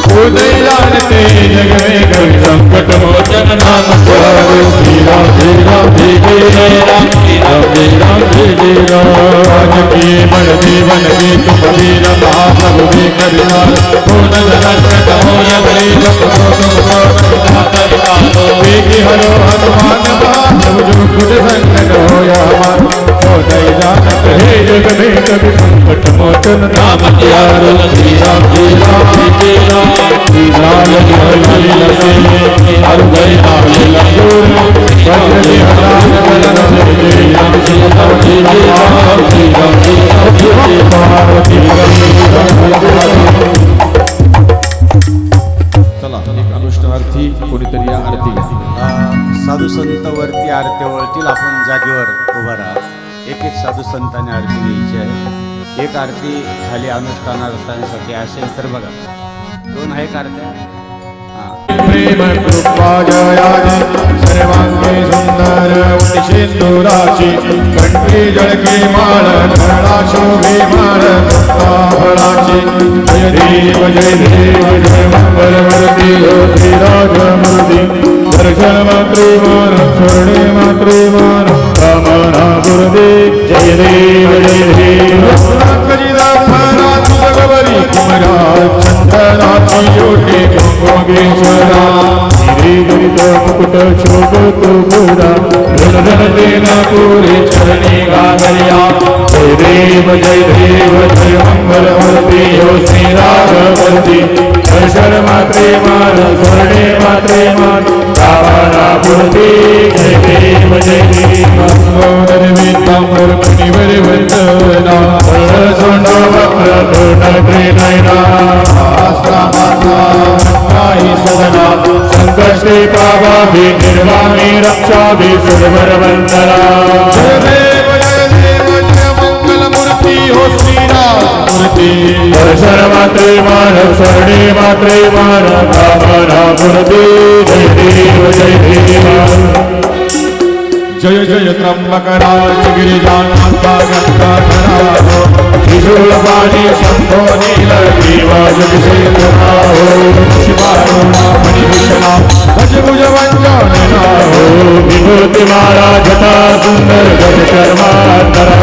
को नहीं जानते जग में कभी संकट मोचन नाम प्यारो श्री राम जय राम जय जय राम श्री राम जय राम राजकी बल जीवन की तुम वीर महाप्रभु भी करियार पूर्ण जनक हो यगरी की हरो हनुमान प्रभु जो खुद संकट हो हमार हो नहीं जानत हे जग में कभी संकट मोचन नाम प्यारो श्री राम जय राम लाल जय लगे हर गए नाम लंगूर वज्र विहरान बलन चला एक अनुष्ठानार्थी कोणीतरी या आरती घ्या. साधू संत वरती आरती वळतील, आपण जागेवर उभा राहा. एक एक साधू संतांनी आरती घ्यायची आहे. एक आरती झाली अनुष्ठानार्थांसाठी असेल तर बघा, 2 आहे आरत्या. प्रेम कृपा जयाजी सर्वांगे सुंदर सिंदुराची कंठी जळके माळ धरणा शोभे माळ फळाची जय देव जय मंगल मूर्ती श्री राज मूर्ती दर्शन मात्रे मान स्वर्णे मात्रे मान कामना गुरुदे जय देव जगवरी कुमरा चंदनाची योटे गोगेश्वरा गिरित मुकुट शोभत पुरा धनते नापुरे चरणी गागल्या जय देव जय मंगल मूर्ती हो श्री राघवर्ती दर्शन मात्रे मान स्वर्णे मात्रे मान कामना मूर्ती जय देव निर्मितांबर मुनिवर वंदना सोंड वक्र तोंडे नयना आस्था माता काही सदना संकष्टे पावाभि निर्वाणी रक्षाभि सुरवर वंदना जय देव जय मंगल मूर्ती हो श्रीराम मूर्ती दर्शन मात्रे मान स्वर्णे मात्रे मान कामना मूर्ती जय देव जय जय त्र्यंबक राज गिरिजानंदा गंगाधरा त्रिशूलपाणी शंभो नीलग्रीवा जगदीशेंद्रा शिवारुणा मणिभूषणा भजभुज वंजनना विभूतिमाला जटा सुंदर गजकर्मांतरा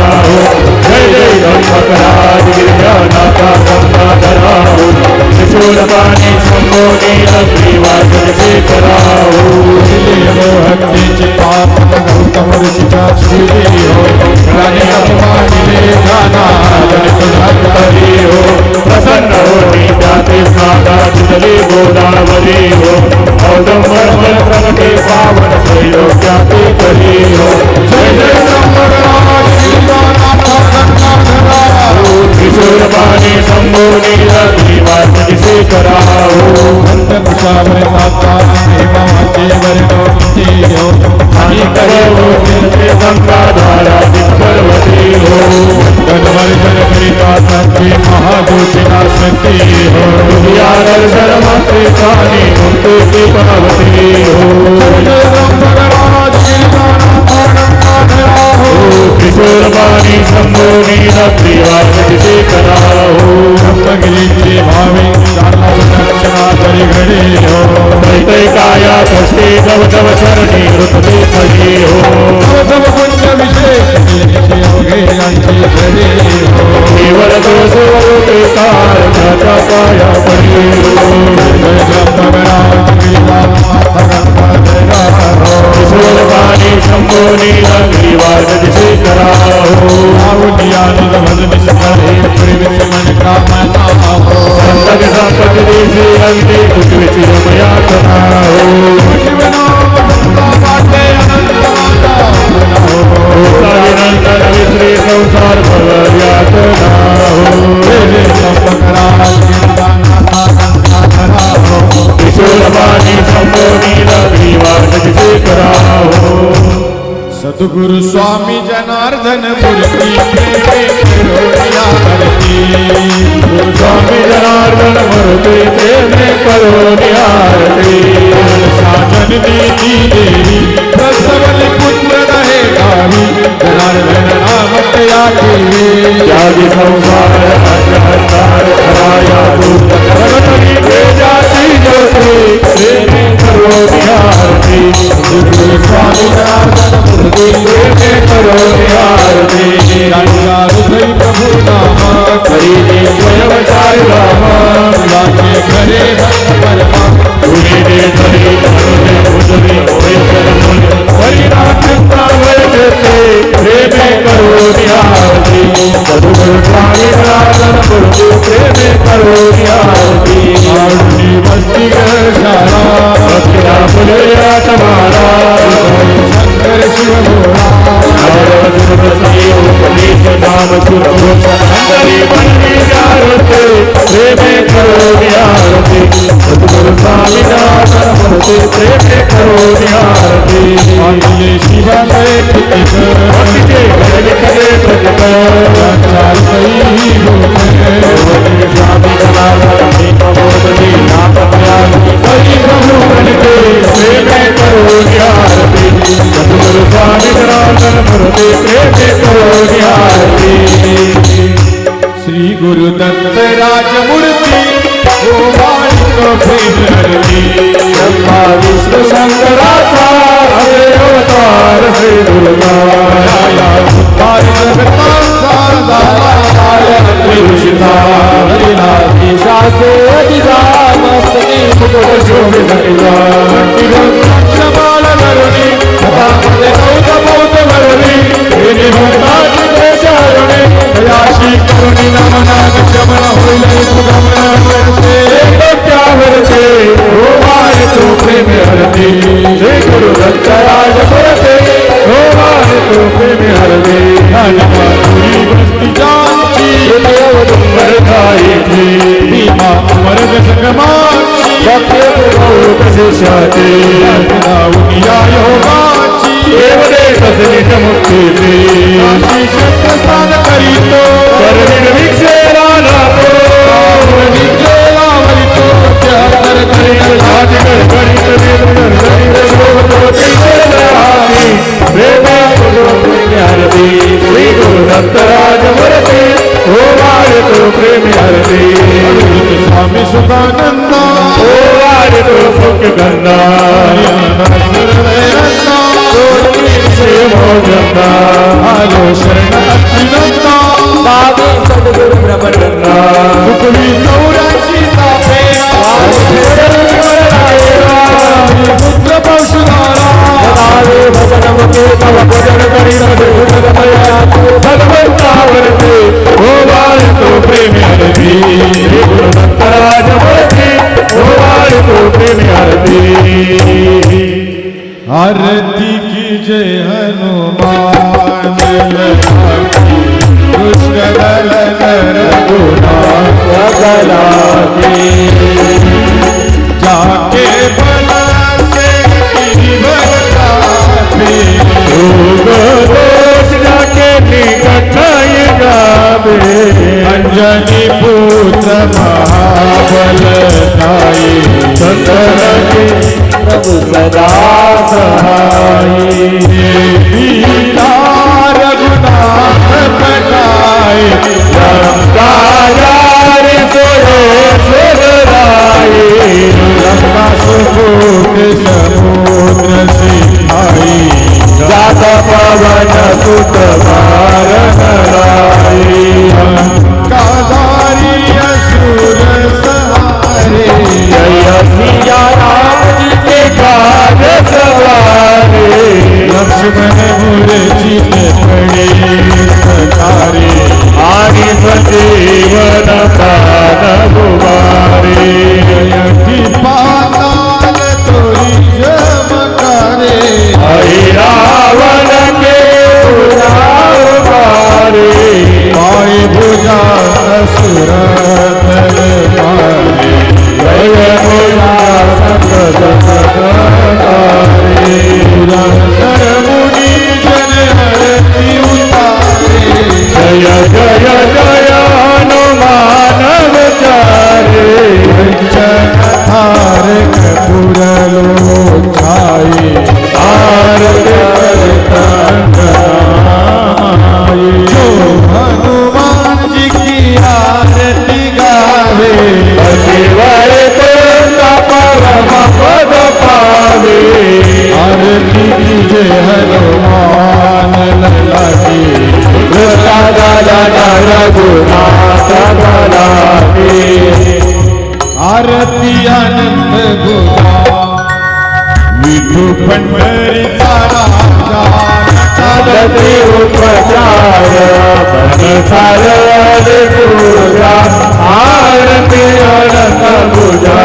जय जय त्र्यंबक राज गिरिजानंदा गंगाधरा त्रिशूलपाणी शंभो नीलग्रीवा जगदीशेंद्रा हत्तीचे पाप गौतम ऋषीच्या श्री हो राणी अभिमानिले गाना जनकुलारी हो प्रसन्न हो जाते सादा जितली गोदावरी हो औदंबर प्रगटे पावन त्रैलोक्याती करी हो जय जय त्रिशूलपाणी शंभोनी लक्ष्मीवासी शेखरा हो अंतकुशावर माता हेमाचे वर्णो हो आणि करो ते संकाधारा विपर्वती हो गणवर्धन करिता सत्य महादोषिना शक्ती हो दुनिया दर्शन माते कानी मुक्ति पावती हो किशोरबाणी शंभोनी लक्ष्मीवासी शेखरा हो रत्नगिरीची भावे दक्षिणा तरी घडे हो काया कष्टे गवतव चरणी वृत्ते फली हो गवतव पुण्य विशेष केवळ दोष कार जाता पाया पडी किशोरबाणी शंभोनी लग्रीवास शेखरा हो संतग संपत देशी अग्नि कुटविच रमया करा हो नंदन विश्री संसार भगव्यातना हो किशोरबाणी शंभोनी लग्रीवास शेखरा हो सद्गुरु स्वामी जनार्दन मूर्ति स्वामी जनार्दन मूर्ति प्रेमे करो निहारती साजन दीदी देवी प्रसवली पुत्र रहे गावी जनार्दन नाम त्यागी त्यागी संसार हर कराया दूत भगवती के जाति ज्योति प्रेमे करो निहारती सद्गुरु स्वामी जनार्दन मूर्ती प्रेमे करोमि आरती ज्यांच्या हृदय प्रभू नाम करीने स्वयं चारि राम शिवाचे खरे भक्त परमा तुझे धरी धनुने उदरी होईकर मुनि परिणामता वैद्यते प्रेमे करोमि आरती सद्गुरु स्वामी नारायण मूर्ती प्रेमे करोमि आरती आरती वस्ती शाळा भक्तिया फुलेया तुम्हारा शंकर शिव भोळा उपदेश नाम सुरभूष अंतरी बंदी आरती प्रेमे करोमि आरती सद्गुरु स्वामी नारायण मूर्ती प्रेमे करोमि आरती आदिले शिवाचे कितीक भक्तीचे घडले खरे प्रतिकर चालतई होते स्वामी नारायण प्रबोधनी नापत्यागी हरि प्रभु बनते प्रेमे करोमि आरती सद्गुरु स्वामी नारायण मूर्ती प्रेमे करोमि आरती श्री गुरु दत्त राजमूर्ती ओ मालिक फेरली ब्रह्मा विष्णु शंकराचा हरे अवतार श्री दुर्गा उद्धार जगताचा दाता त्रिषिता हरिनाथीशासे अतिजा मस्तके मुकुट शोभिता क्षमाल धरुणी हातामध्ये नौत बौद्ध भरली हे भक्ताची देशारुणे दयाशी करुणी नमनाग शमन होईल सुगमन वरसे डोक्यावरचे हो माय तू प्रेमे हरते श्री गुरु दत्त राज भरते हो माय तू प्रेमे हरते धनमाधुरी वस्ती जानची वरदायित्री भीमा अमरग संगमाची कसे शाते उनिया योगाची देवदे कसनित मुक्तीचे काशी शक्तस्थान करीतो कर्मिणवीक्षेला नातो निघलेला वरितो त्यातर करीत आदिकर गणित निर्धर गणित शोभतो तिथे प्रेमे आरती श्री गुरु दत्त राज वरते हो वाय तो प्रेमी आरती स्वामी सुखानंदा हो वाय तो सुख गंगा सुरवैरंदा मोगंगा आलो शरण अत्युनंदा बाबी सद्गुरु ब्रह्मचंद्रा सुखवी 84 तापेया पुत्र परशुरामा भजन मुखे तव भजन करी भगवंतावरते हो वाय तो प्रेमी आरती श्री गुरु दत्त राज वरते हो वाय तो प्रेमी आरती आरती की जय हनुमान जय कृष्ण दल नर गुना जाके बना से गिरवताते दोष जाके निकट गावे अंजनी पुत्र महाबल ताई संतरते प्रभु सदा सहाई वीरा रघुनाथ पटाए लंकायारी सोये सुरराई लंका सुकोट समुद्र सिंहाई जात पवन सुत मारनाई काधारी असुर सहारे जय सिया राम जी के काज सवारे लक्ष्मण मूर्छित पड़े सतारे आदि सजीवन पान गुवारे जयति पाताल तोरी जमकारे हरि रावण के उजाड़ मारे पाए भुजा असुर तल मारे जय भोला संत सदारे पुरंदर मुनि जन हर मोहन ललाटी कृष्णा झाला रघुनाथ भलाटी आरती आनंद गोरा विठू पंढरीचा राजा चालते उपचार बनसार पूजा आरती अनंत पूजा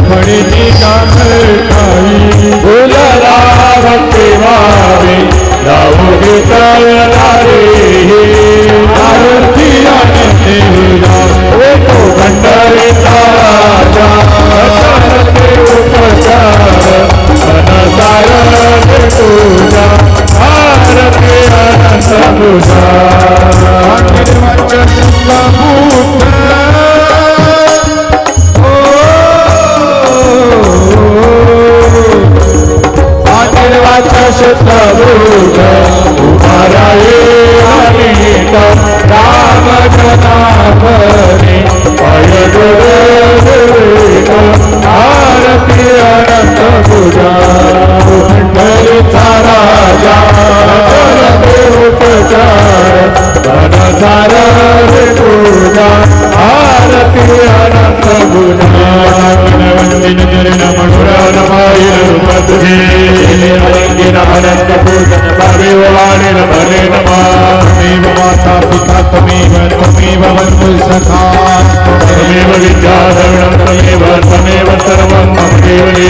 फळीची कामठाई फुलरा भक्ती भावे जाऊ गीतणारे आरती आनंद तो पंढरीचा राजा चालते उपचार बनसार पूजा आरती अनंत पूजा आशीर्वादचा शतभूत उभारा ये अनेक राम जनाभरे पाय आरती अनंत पूजा पंढरीचा राजा चलते उपचार बनसार पूजा आरती अनंत पूजा वंदिन चरण मधुर नमाय अनंत पूजन भवे वाणिन भरे नमः माता पिता त्वमेव बंधु सखा तमेव विद्याधरणं तमेव सर्वं मम केवले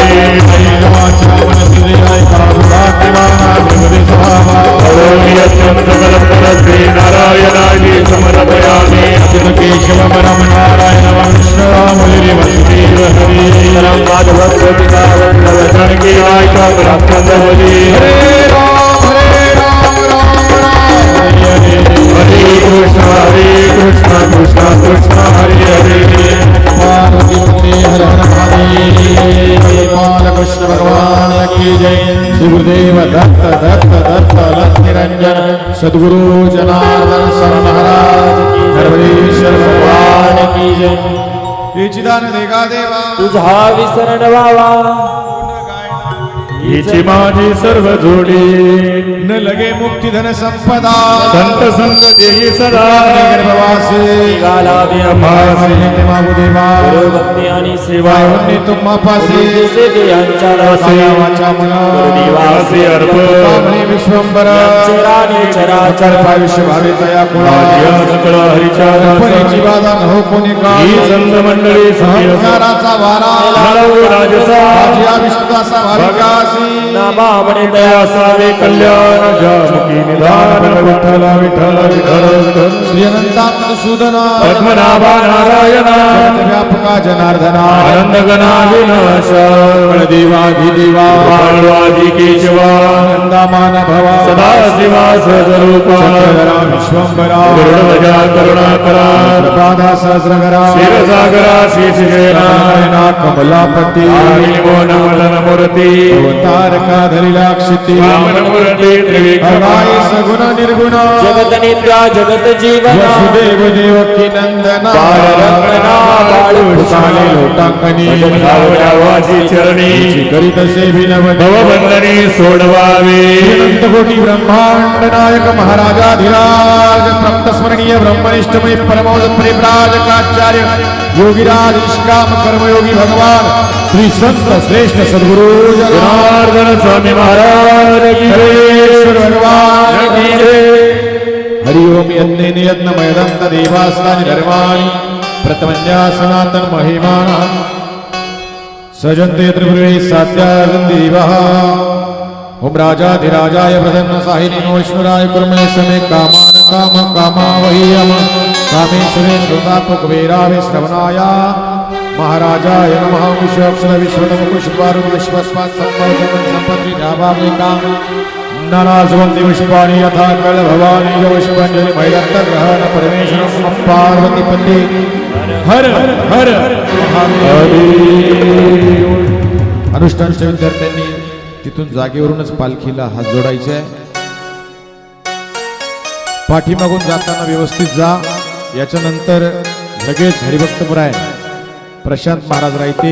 करोमि यत्नं सकलं परस्मै नारायणाय समर्पयामि केशवं नारायण विष्णु हरि माधवपिता जानकी नायका ब्रह्मचर्य हरे राम हरे कृष्ण कृष्ण कृष्ण हरे हरे पार्वती हर हर कृष्ण भगवान की जय सुखदेव दत्त दत्त दत्त लक्ष्मीरंजन सद्गुरु जनार्दन स्वामी महाराज की सर्वेश्वर भगवान की जय चिदान देगा देवा तुझा विसरण व्हावा हिची माझी सर्व जोडी न लगे मुक्ती धन संपदा संत संग देही सदा गर्भवासी गालावी अमासी मागू देवा भक्ती आणि सेवा वायुनी तुम्हा पासी सेवेयांच्या काया वाचा मना निवासी अर्पण विश्वंबर चराने चराचर आयुष्य भावे तया कुळा सकळ हरिच्या परीची बाधा न हो कोणी का ही संत मंडळी संस्काराचा वारा राजसा आजिया विश्वासा भाविकासी नामा म्हणे दया सावे कल्याण जानकी निधान विठ्ठल विठ्ठल विठ्ठल श्री अनंतात सूदना पद्मनाभा नारायणा व्यापका जनार्दना आनंद गणा विनाश देवाधिदेवा बाळवादी केशवा नंदामान भवा सदा शिवा सहजरूपा चक्रधरा विश्वंबरा गरुडध्वजा करुणाकरा पादा सहस्रगरा क्षीरसागरा शेषशयना कमलापती नमन मूर्ती तारका धरिलाक्षिती वामन मूर्ती त्रिविक्रम हराय सगुण निर्गुण जगत नित्या जगत जीवन वसुदेव देवकी नंदना बाळरंगना बाळुशाले लोटांगणी भावनावाची चरणी करीत सेविनव भवबंधने सोडवावे अनंत कोटी ब्रह्मांड नायक महाराजाधिराज प्राप्त स्मरणीय ब्रह्मनिष्ठमय परमोद प्रेमराज काचार्य योगीराज निष्काम कर्मयोगी भगवान श्री संत श्रेष्ठ सद्गुरु जनार्दन स्वामी महाराज की जय भगवान की जय हरि ओम यज्ञेन यज्ञमयदंत देवास्तानि धर्माणि प्रथमन्या सनातन महिमाना सजन्ते त्रिपुरे सात्यासन्ति दिवः ओम राजाधिराजाय प्रसन्न साहिलिनो ईश्वराय कुर्मे समे कामान काम कामा वह्यम कामेश्वरे श्रोतात्म कुबेरावे श्रवणाय महाराजाय नमः विश्वक्षर विश्वतम पुष्पारुण विश्वस्मात् संपदम संपत्ति धावावेका नानाजवन्ति विश्वानि यथा कल भवानी जो विश्वंजलि मैदत्त ग्रहण परमेश्वरं पार्वती पति हर हर महादेव अनुष्ठानच्या विद्यार्थ्यांनी तिथून जागेवरूनच पालखीला हात जोडायचे आहे. पाठीमागून जाताना व्यवस्थित जा. याच्यानंतर लगेच हरिभक्तपुराय प्रशांत महाराज रायते